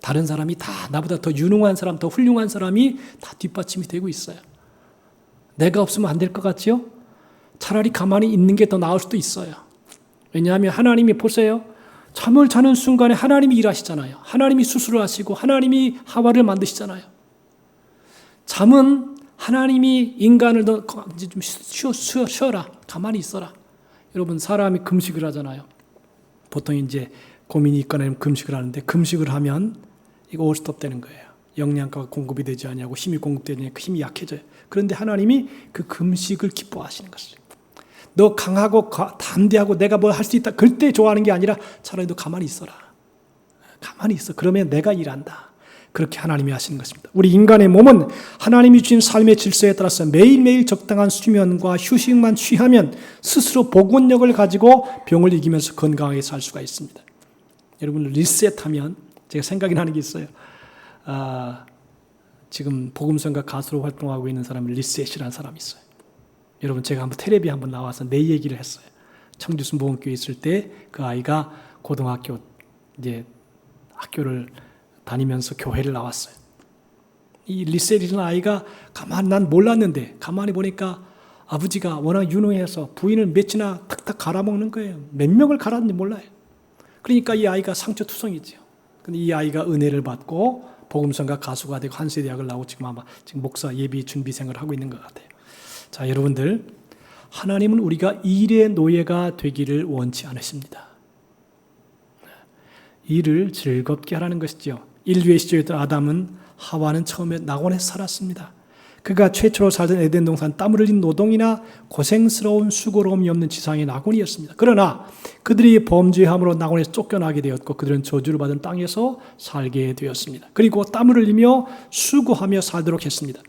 다른 사람이 다 나보다 더 유능한 사람, 더 훌륭한 사람이 다 뒷받침이 되고 있어요. 내가 없으면 안 될 것 같지요? 차라리 가만히 있는 게 더 나을 수도 있어요. 왜냐하면 하나님이 보세요. 잠을 자는 순간에 하나님이 일하시잖아요. 하나님이 수술을 하시고 하나님이 하와를 만드시잖아요. 잠은 하나님이 인간을 더 이제 좀 쉬어라. 가만히 있어라. 여러분, 사람이 금식을 하잖아요. 보통 이제 고민이 있거나 금식을 하는데 금식을 하면 이거 올스톱 되는 거예요. 영양가가 공급이 되지 않냐고 힘이 공급되지 않냐고 힘이 약해져요. 그런데 하나님이 그 금식을 기뻐하시는 것이죠. 너 강하고 담대하고 내가 뭘 할 수 있다 그럴 때 좋아하는 게 아니라 차라리 너 가만히 있어라. 가만히 있어. 그러면 내가 일한다. 그렇게 하나님이 하시는 것입니다. 우리 인간의 몸은 하나님이 주신 삶의 질서에 따라서 매일매일 적당한 수면과 휴식만 취하면 스스로 복원력을 가지고 병을 이기면서 건강하게 살 수가 있습니다. 여러분 리셋하면 제가 생각이 나는 게 있어요. 지금 복음성가 가수로 활동하고 있는 사람이 리셋이라는 사람이 있어요. 여러분 제가 한번 텔레비 한번 나와서 내 얘기를 했어요. 청주 순복음교회 있을 때 그 아이가 고등학교 이제 학교를 다니면서 교회를 나왔어요. 이 리셋이라는 아이가 난 몰랐는데 가만히 보니까 아버지가 워낙 유능해서 부인을 몇이나 탁탁 갈아먹는 거예요. 몇 명을 갈았는지 몰라요. 그러니까 이 아이가 상처투성이죠. 근데 이 아이가 은혜를 받고 복음성가 가수가 되고 한세대학을 나오고 지금 아마 지금 목사 예비 준비생을 하고 있는 것 같아요. 자, 여러분들 하나님은 우리가 일의 노예가 되기를 원치 않으십니다. 일을 즐겁게 하라는 것이죠. 인류의 시초였던 아담은 하와는 처음에 낙원에서 살았습니다. 그가 최초로 살던 에덴 동산 땀을 흘린 노동이나 고생스러운 수고로움이 없는 지상의 낙원이었습니다. 그러나 그들이 범죄함으로 낙원에서 쫓겨나게 되었고 그들은 저주를 받은 땅에서 살게 되었습니다. 그리고 땀을 흘리며 수고하며 살도록 했습니다.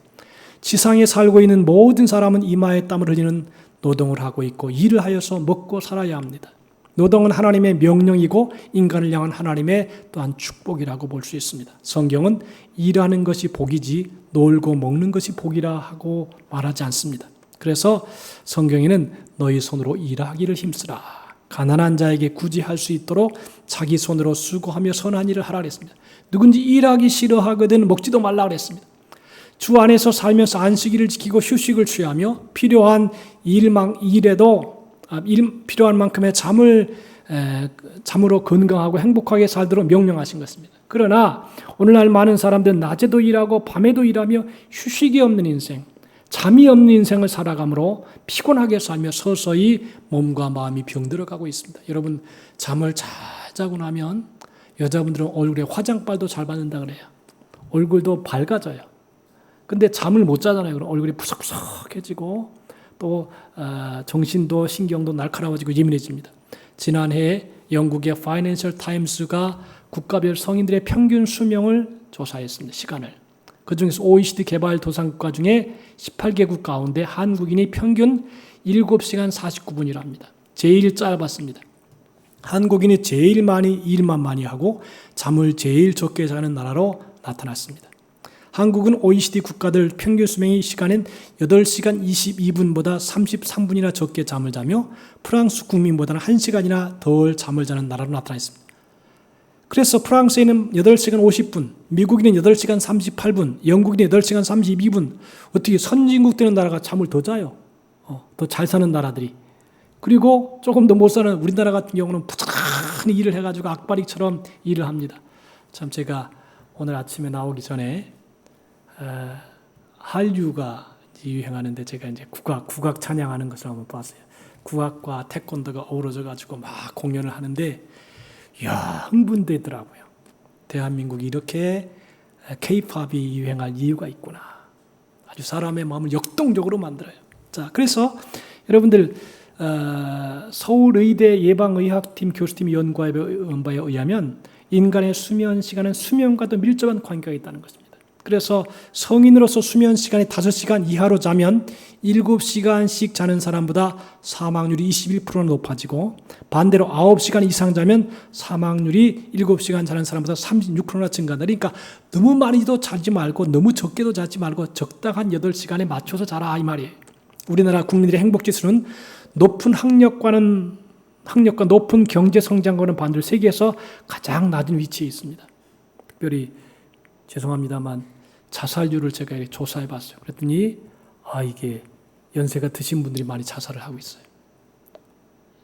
지상에 살고 있는 모든 사람은 이마에 땀을 흘리는 노동을 하고 있고 일을 하여서 먹고 살아야 합니다. 노동은 하나님의 명령이고 인간을 향한 하나님의 또한 축복이라고 볼 수 있습니다. 성경은 일하는 것이 복이지 놀고 먹는 것이 복이라 하고 말하지 않습니다. 그래서 성경에는 너희 손으로 일하기를 힘쓰라. 가난한 자에게 굳이 할 수 있도록 자기 손으로 수고하며 선한 일을 하라 그랬습니다. 누군지 일하기 싫어하거든 먹지도 말라 그랬습니다. 주 안에서 살면서 안식일을 지키고 휴식을 취하며 필요한 필요한 만큼의 잠으로 건강하고 행복하게 살도록 명령하신 것입니다. 그러나 오늘날 많은 사람들은 낮에도 일하고 밤에도 일하며 휴식이 없는 인생, 잠이 없는 인생을 살아가므로 피곤하게 살며 서서히 몸과 마음이 병들어가고 있습니다. 여러분 잠을 잘 자고 나면 여자분들은 얼굴에 화장빨도 잘 받는다 그래요. 얼굴도 밝아져요. 근데 잠을 못 자잖아요. 그럼 얼굴이 푸석푸석해지고 또 정신도 신경도 날카로워지고 예민해집니다. 지난해 영국의 파이낸셜 타임스가 국가별 성인들의 평균 수명을 조사했습니다. 시간을. 그중에서 OECD 개발도상국가 중에 18개국 가운데 한국인이 평균 7시간 49분이랍니다. 제일 짧았습니다. 한국인이 제일 많이 일만 많이 하고 잠을 제일 적게 자는 나라로 나타났습니다. 한국은 OECD 국가들 평균 수명의 시간은 8시간 22분보다 33분이나 적게 잠을 자며 프랑스 국민보다는 1시간이나 덜 잠을 자는 나라로 나타났습니다. 그래서 프랑스에는 8시간 50분, 미국인은 8시간 38분, 영국인은 8시간 32분. 어떻게 선진국 되는 나라가 잠을 더 자요? 더 잘 사는 나라들이. 그리고 조금 더 못 사는 우리나라 같은 경우는 부지런히 일을 해가지고 악바리처럼 일을 합니다. 참 제가 오늘 아침에 나오기 전에 한류가 유행하는데 제가 이제 국악 찬양하는 것을 한번 봤어요. 국악과 태권도가 어우러져 가지고 막 공연을 하는데 이야 흥분되더라고요. 대한민국이 이렇게 K-팝이 유행할 이유가 있구나. 아주 사람의 마음을 역동적으로 만들어요. 자, 그래서 여러분들 서울의대 예방의학팀 교수팀 연구한 바에 의하면 인간의 수면 시간은 수면과도 밀접한 관계가 있다는 것입니다. 그래서 성인으로서 수면 시간이 5시간 이하로 자면 7시간씩 자는 사람보다 사망률이 21% 높아지고 반대로 9시간 이상 자면 사망률이 7시간 자는 사람보다 36%나 증가한다. 그러니까 너무 많이도 자지 말고 너무 적게도 자지 말고 적당한 8시간에 맞춰서 자라 이 말이에요. 우리나라 국민들의 행복지수는 높은 학력과 높은 경제성장과는 반대로 세계에서 가장 낮은 위치에 있습니다. 특별히 죄송합니다만 자살률을 제가 조사해 봤어요. 그랬더니 이게 연세가 드신 분들이 많이 자살을 하고 있어요.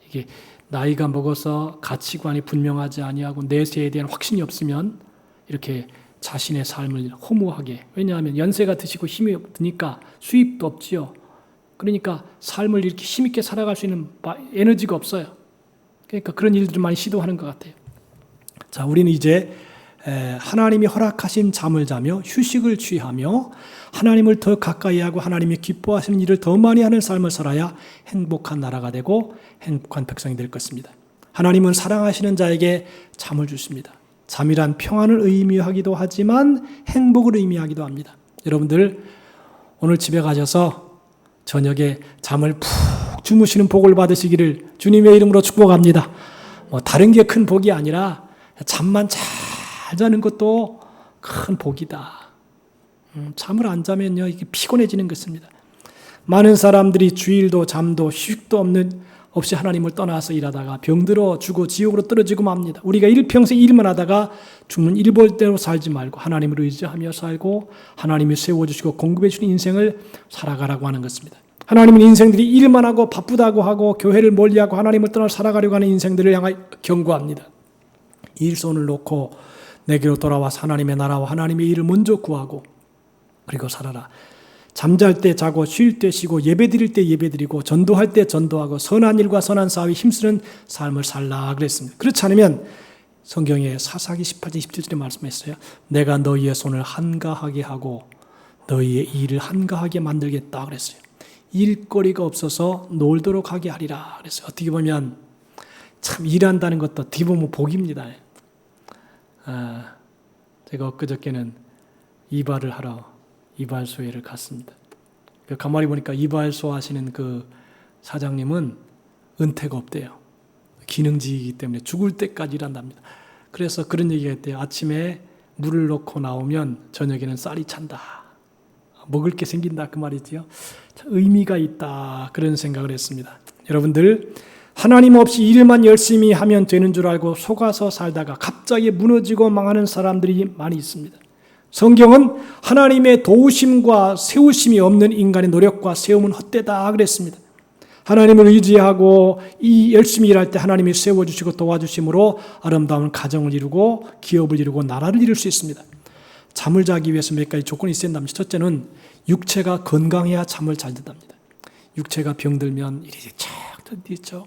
이게 나이가 먹어서 가치관이 분명하지 아니하고 내세에 대한 확신이 없으면 이렇게 자신의 삶을 허무하게, 왜냐하면 연세가 드시고 힘이 드니까 수입도 없지요. 그러니까 삶을 이렇게 힘있게 살아갈 수 있는 에너지가 없어요. 그러니까 그런 일들을 많이 시도하는 것 같아요. 자, 우리는 이제 하나님이 허락하신 잠을 자며 휴식을 취하며 하나님을 더 가까이 하고 하나님이 기뻐하시는 일을 더 많이 하는 삶을 살아야 행복한 나라가 되고 행복한 백성이 될 것입니다. 하나님은 사랑하시는 자에게 잠을 주십니다. 잠이란 평안을 의미하기도 하지만 행복을 의미하기도 합니다. 여러분들 오늘 집에 가셔서 저녁에 잠을 푹 주무시는 복을 받으시기를 주님의 이름으로 축복합니다. 다른 게 큰 복이 아니라 잠만 잘 자는 것도 큰 복이다. 잠을 안 자면요, 이게 피곤해지는 것입니다. 많은 사람들이 주일도 잠도 휴식도 없이 하나님을 떠나서 일하다가 병들어 죽어 지옥으로 떨어지고 맙니다. 우리가 일평생 일만 하다가 죽는 일벌대로 살지 말고 하나님을 의지하며 살고 하나님이 세워주시고 공급해주는 인생을 살아가라고 하는 것입니다. 하나님은 인생들이 일만 하고 바쁘다고 하고 교회를 멀리하고 하나님을 떠나 살아가려고 하는 인생들을 향하여 경고합니다. 일손을 놓고 내게로 돌아와서 하나님의 나라와 하나님의 일을 먼저 구하고 그리고 살아라. 잠잘 때 자고 쉴 때 쉬고 예배드릴 때 예배드리고 전도할 때 전도하고 선한 일과 선한 사업에 힘쓰는 삶을 살라 그랬습니다. 그렇지 않으면 성경에 사사기 18장 17절에 말씀했어요. 내가 너희의 손을 한가하게 하고 너희의 일을 한가하게 만들겠다 그랬어요. 일거리가 없어서 놀도록 하게 하리라 그랬어요. 어떻게 보면 참 일한다는 것도 어떻게 보면 복입니다. 제가 엊그저께는 이발을 하러 이발소에를 갔습니다. 가만히 보니까 이발소 하시는 그 사장님은 은퇴가 없대요. 기능직이기 때문에 죽을 때까지 일한답니다. 그래서 그런 얘기가 있대요. 아침에 물을 넣고 나오면 저녁에는 쌀이 찬다. 먹을 게 생긴다 그 말이지요. 의미가 있다 그런 생각을 했습니다. 여러분들 하나님 없이 일만 열심히 하면 되는 줄 알고 속아서 살다가 갑자기 무너지고 망하는 사람들이 많이 있습니다. 성경은 하나님의 도우심과 세우심이 없는 인간의 노력과 세움은 헛되다 그랬습니다. 하나님을 의지하고 열심히 일할 때 하나님이 세워주시고 도와주심으로 아름다운 가정을 이루고 기업을 이루고 나라를 이룰 수 있습니다. 잠을 자기 위해서 몇 가지 조건이 있어야 한답니다. 첫째는 육체가 건강해야 잠을 잘 잔답니다. 육체가 병들면 이리저리 쫙 뛰죠.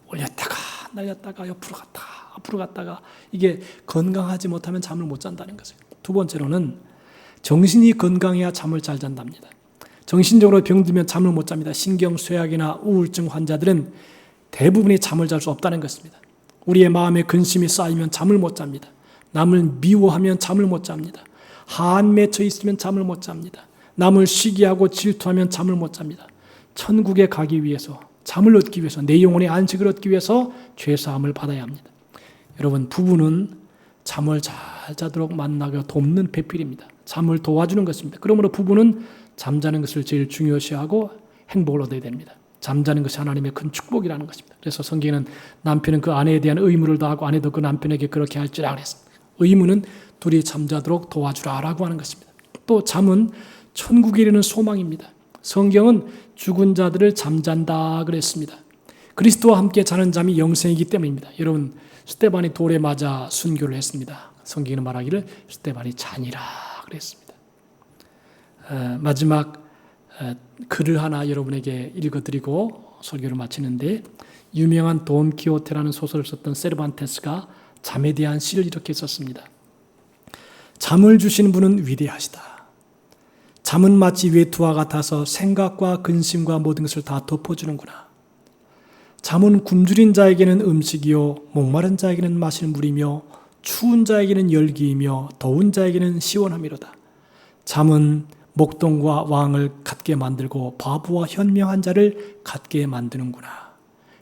올렸다가 날렸다가 옆으로 갔다가 앞으로 갔다가 이게 건강하지 못하면 잠을 못 잔다는 것이에요. 두 번째로는 정신이 건강해야 잠을 잘 잔답니다. 정신적으로 병들면 잠을 못 잡니다. 신경쇠약이나 우울증 환자들은 대부분이 잠을 잘 수 없다는 것입니다. 우리의 마음에 근심이 쌓이면 잠을 못 잡니다. 남을 미워하면 잠을 못 잡니다. 한 맺혀 있으면 잠을 못 잡니다. 남을 시기하고 질투하면 잠을 못 잡니다. 천국에 가기 위해서 잠을 얻기 위해서 내 영혼의 안식을 얻기 위해서 죄사함을 받아야 합니다. 여러분 부부는 잠을 잘 자도록 만나고 돕는 배필입니다. 잠을 도와주는 것입니다. 그러므로 부부는 잠자는 것을 제일 중요시하고 행복을 얻어야 됩니다. 잠자는 것이 하나님의 큰 축복이라는 것입니다. 그래서 성경에는 남편은 그 아내에 대한 의무를 다하고 아내도 그 남편에게 그렇게 할지라 그랬습니다. 의무는 둘이 잠자도록 도와주라라고 하는 것입니다. 또 잠은 천국에 이르는 소망입니다. 성경은 죽은 자들을 잠잔다 그랬습니다. 그리스도와 함께 자는 잠이 영생이기 때문입니다. 여러분 스데반이 돌에 맞아 순교를 했습니다. 성경에는 말하기를 스데반이 잔이라 그랬습니다. 마지막 글을 하나 여러분에게 읽어드리고 설교를 마치는데 유명한 돈 키호테라는 소설을 썼던 세르반테스가 잠에 대한 시를 이렇게 썼습니다. 잠을 주신 분은 위대하시다. 잠은 마치 외투와 같아서 생각과 근심과 모든 것을 다 덮어주는구나. 잠은 굶주린 자에게는 음식이요 목마른 자에게는 마시는 물이며 추운 자에게는 열기이며 더운 자에게는 시원함이로다. 잠은 목동과 왕을 갖게 만들고 바보와 현명한 자를 갖게 만드는구나.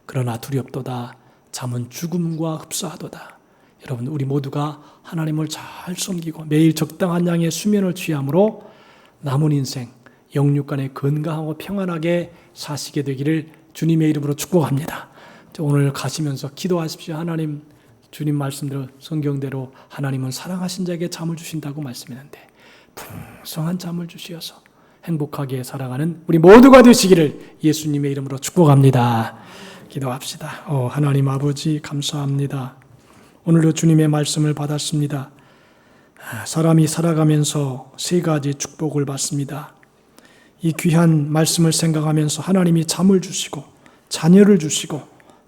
그러나 두렵도다. 잠은 죽음과 흡사하도다. 여러분 우리 모두가 하나님을 잘 섬기고 매일 적당한 양의 수면을 취함으로 남은 인생 영육간에 건강하고 평안하게 사시게 되기를 주님의 이름으로 축복합니다. 오늘 가시면서 기도하십시오. 하나님 주님 말씀대로 성경대로 하나님은 사랑하신 자에게 잠을 주신다고 말씀했는데 풍성한 잠을 주시어서 행복하게 살아가는 우리 모두가 되시기를 예수님의 이름으로 축복합니다. 기도합시다. 하나님 아버지 감사합니다. 오늘도 주님의 말씀을 받았습니다. 사람이 살아가면서 세 가지 축복을 받습니다. 이 귀한 말씀을 생각하면서 하나님이 잠을 주시고 자녀를 주시고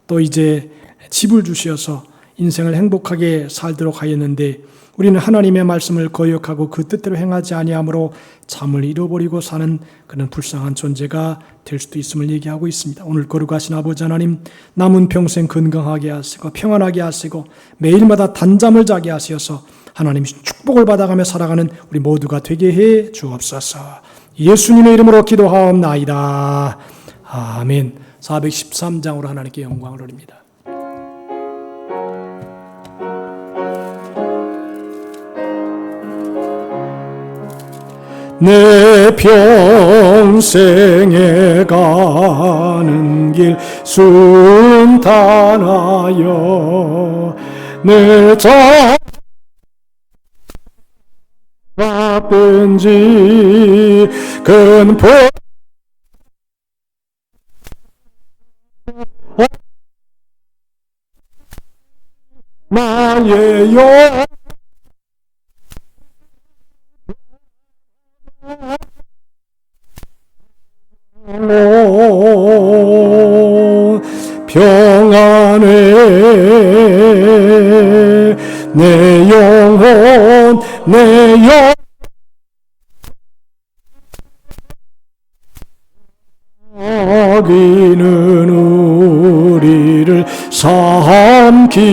또 이제 집을 주시어서 인생을 행복하게 살도록 하였는데 우리는 하나님의 말씀을 거역하고 그 뜻대로 행하지 아니하므로 잠을 잃어버리고 사는 그런 불쌍한 존재가 될 수도 있음을 얘기하고 있습니다. 오늘 거룩하신 아버지 하나님, 남은 평생 건강하게 하시고 평안하게 하시고 매일마다 단잠을 자게 하시어서 하나님 축복을 받아가며 살아가는 우리 모두가 되게 해 주옵소서. 예수님의 이름으로 기도하옵나이다. 아멘. 413장으로 하나님께 영광을 올립니다. 내 평생에 가는 길 순탄하여 늘 잡든지 근포 나의 영 평안해 내 영혼 내 영 악인은 우리를 삼키려고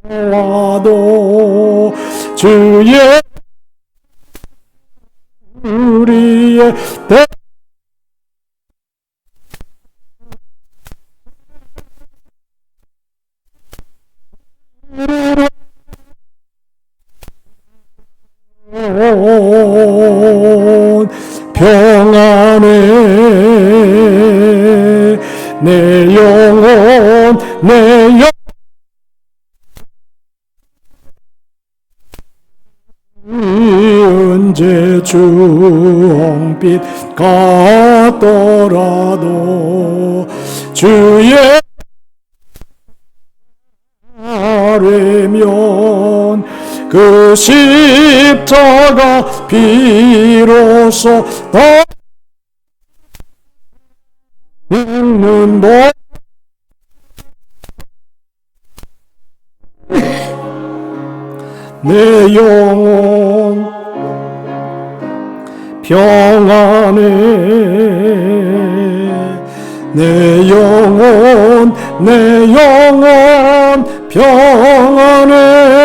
이뻐와도 주의 우리의 평안해 내 영혼 내 영혼 언제 주홍빛 같더라도 주의 아뢰면 그 십자가 비로소 더 있는 내 영혼 평안해 내 영혼 평안해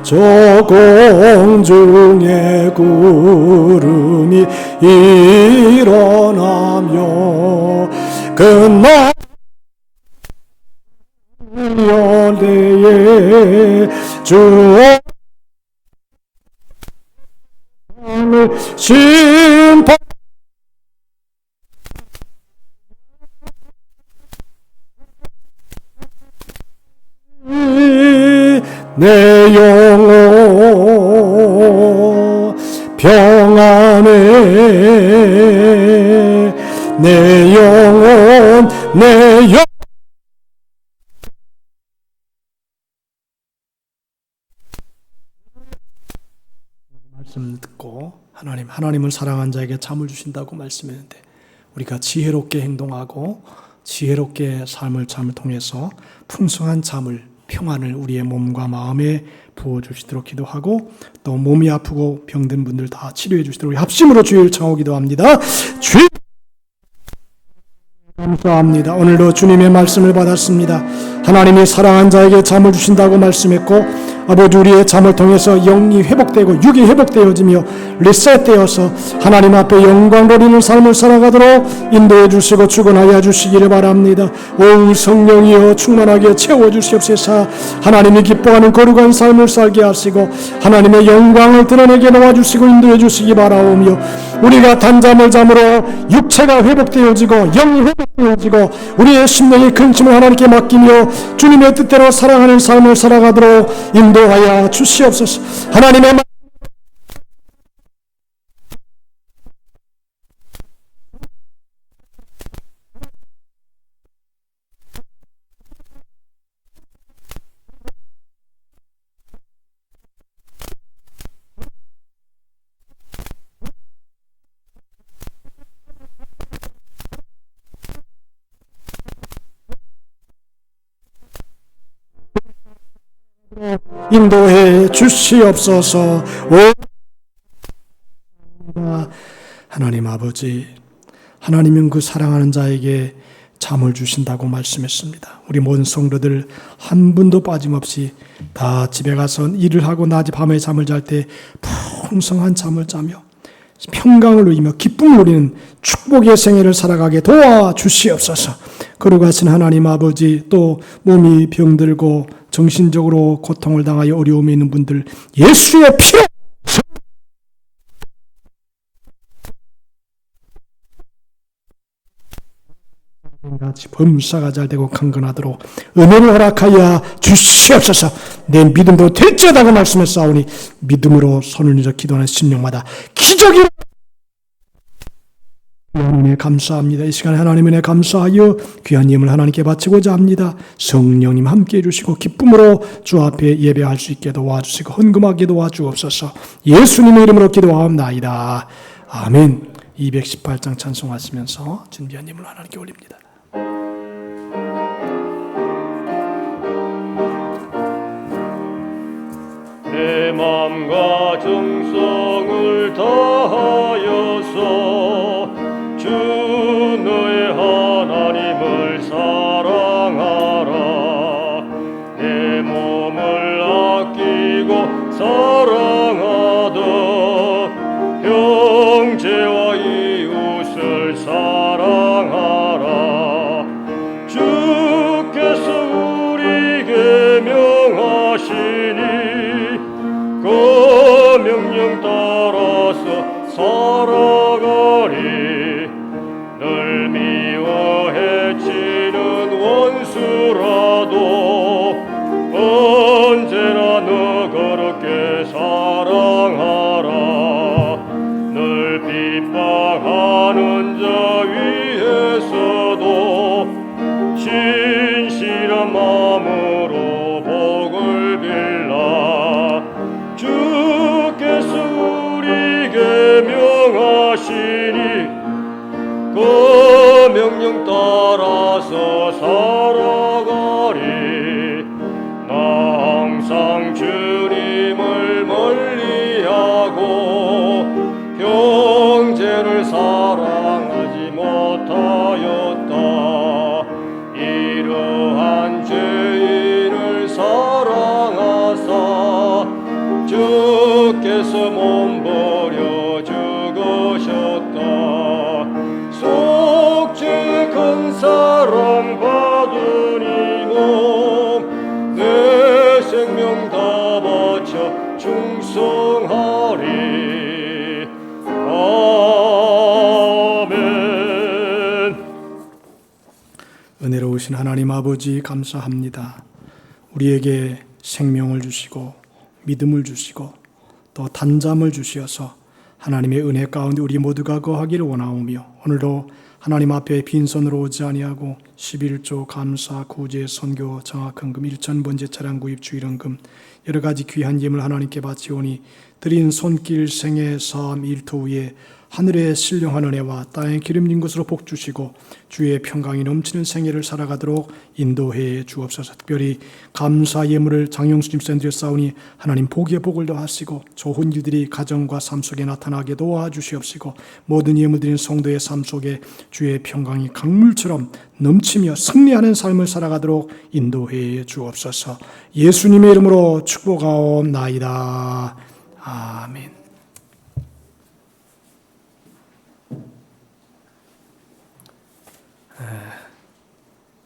저 공중에 구름이 일어나며 그날 연대에 주의 심판 내 영혼 평안해 내 영혼 내 영혼 말씀 듣고 하나님을 사랑한 자에게 잠을 주신다고 말씀했는데 우리가 지혜롭게 행동하고 지혜롭게 잠을 통해서 풍성한 잠을 평안을 우리의 몸과 마음에 부어주시도록 기도하고 또 몸이 아프고 병든 분들 다 치료해 주시도록 합심으로 주의를 청하고 기도합니다. 주님 감사합니다. 오늘도 주님의 말씀을 받았습니다. 하나님이 사랑한 자에게 잠을 주신다고 말씀했고 아버지 우리의 잠을 통해서 영이 회복되고 육이 회복되어지며 리셋되어서 하나님 앞에 영광 돌리는 삶을 살아가도록 인도해 주시고 축원하여 주시기를 바랍니다. 오 성령이여 충만하게 채워주시옵소서. 하나님이 기뻐하는 거룩한 삶을 살게 하시고 하나님의 영광을 드러내게 도와주시고 인도해 주시기 바라오며 우리가 단잠을 잠으로 육체가 회복되어지고 영이 회복되어지고 우리의 심령이 근심을 하나님께 맡기며 주님의 뜻대로 사랑하는 삶을 살아가도록 인도하여 주시옵소서. 하나님의 인도해 주시옵소서. 하나님 아버지, 하나님은 그 사랑하는 자에게 잠을 주신다고 말씀했습니다. 우리 모든 성도들 한 분도 빠짐없이 다 집에 가서 일을 하고 낮에 밤에 잠을 잘 때 풍성한 잠을 자며 평강을 누리며 기쁨을 누리는 축복의 생애를 살아가게 도와주시옵소서. 거룩하신 하나님 아버지, 또 몸이 병들고 정신적으로 고통을 당하여 어려움에 있는 분들 예수의 피로 같이 범사가 잘 되고 강건하도록 은혜를 허락하여 주시옵소서. 내 믿음도 될지어다고 말씀했사오니 믿음으로 손을 들어 기도하는 심령마다 기적이 하나님에 감사합니다. 이 시간에 하나님의 은혜 감사하여 귀한 예물 하나님께 바치고자 합니다. 성령님 함께해 주시고 기쁨으로 주 앞에 예배할 수 있게 도와주시고 헌금하게 도와주옵소서. 예수님의 이름으로 기도하옵나이다. 아멘. 218장 찬송하시면서 준비한 예물 하나님께 올립니다. 내 맘과 정성을 다하여서 주 너의 하나님을 사랑하라. 내 몸을 아끼고 사랑하듯 형제와 이웃을 사랑하라. 주께서 우리에게 명하시니 그 명령 따라서 살아가리. 널 미워 해치는 원수라도 언제나 너 거룩게 사랑하라. 널 핍박하는 자 위에서도 신실한 마음으로 복을 빌라. 주께서 우리에게 명하시니 그 명령 따라서 살아가리. 나 항상 주님을 멀리하고 형제를 사랑하지 못하였다. 이러한 죄인을 사랑하사 주께서 몸버려 죽으셨다. 속죄 큰 사랑 받으니 몸 내 생명 다 바쳐 충성하리. 아멘. 은혜로우신 하나님 아버지 감사합니다. 우리에게 생명을 주시고 믿음을 주시고 또 단잠을 주시어서 하나님의 은혜 가운데 우리 모두가 거하기를 원하오며 오늘도 하나님 앞에 빈손으로 오지 아니하고 11조 감사 구제 선교 정확헌금 1,000번째 차량 구입 주일헌금 여러 가지 귀한 예물 하나님께 바치오니 드린 손길 생애 삶 일터 위에 하늘의 신령한 은혜와 땅의 기름진 것으로 복 주시고 주의 평강이 넘치는 생애를 살아가도록 인도해 주옵소서. 특별히 감사 예물을 장영수님 샌드에 싸우니 하나님 복의 복을 더하시고 좋은 일들이 가정과 삶 속에 나타나게 도와주시옵시고 모든 예물 드린 성도의 삶 속에 주의 평강이 강물처럼 넘치며 승리하는 삶을 살아가도록 인도해 주옵소서. 예수님의 이름으로 축복하옵나이다. 아멘.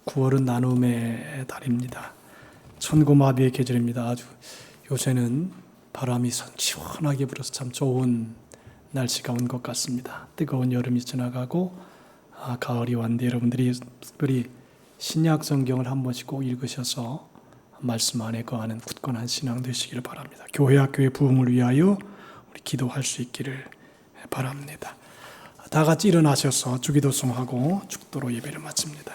9월은 나눔의 달입니다. 천고마비의 계절입니다. 아주 요새는 바람이 시원하게 불어서 참 좋은 날씨가 온 것 같습니다. 뜨거운 여름이 지나가고 가을이 왔는데 여러분들이 특별히 신약 성경을 한 번씩 꼭 읽으셔서 말씀 안에 거하는 굳건한 신앙 되시기를 바랍니다. 교회와 교회 부흥을 위하여 우리 기도할 수 있기를 바랍니다. 다 같이 일어나셔서 주기도송하고 축도로 예배를 마칩니다.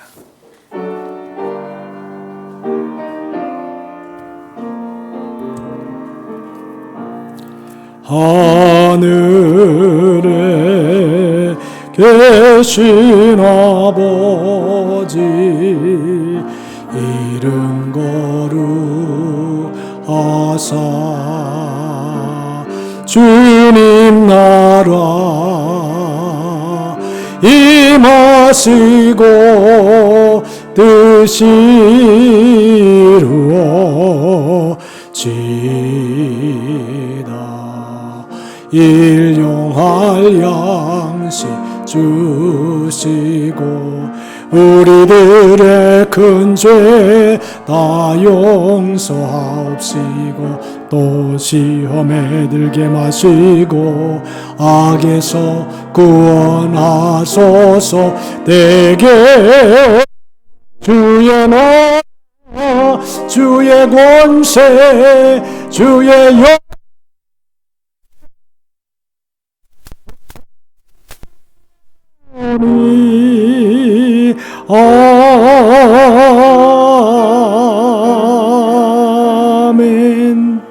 하늘에 계신 아버지 이름 거룩하시옵소서. 하사 주님 나라 임하시고 뜻이 이루어지다. 일용할 양식 주시고 우리들의 큰 죄 다 용서하옵시고 또 시험에 들게 마시고 악에서 구원하소서. 내게 주의 나라 주의 권세 주의 영 아멘.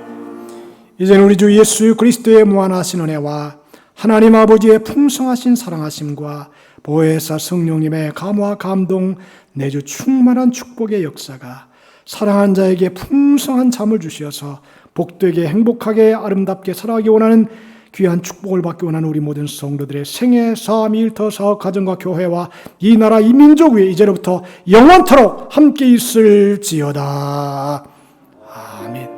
이제는 우리 주 예수 그리스도의 무한하신 은혜와 하나님 아버지의 풍성하신 사랑하심과 보혜사 성령님의 감화 감동 내주 충만한 축복의 역사가 사랑한 자에게 풍성한 잠을 주시어서 복되게 행복하게 아름답게 살아가기 원하는 귀한 축복을 받기 원하는 우리 모든 성도들의 생애, 삶, 일터, 사업, 가정과 교회와 이 나라 이 민족 위에 이제로부터 영원토록 함께 있을지어다. 아멘.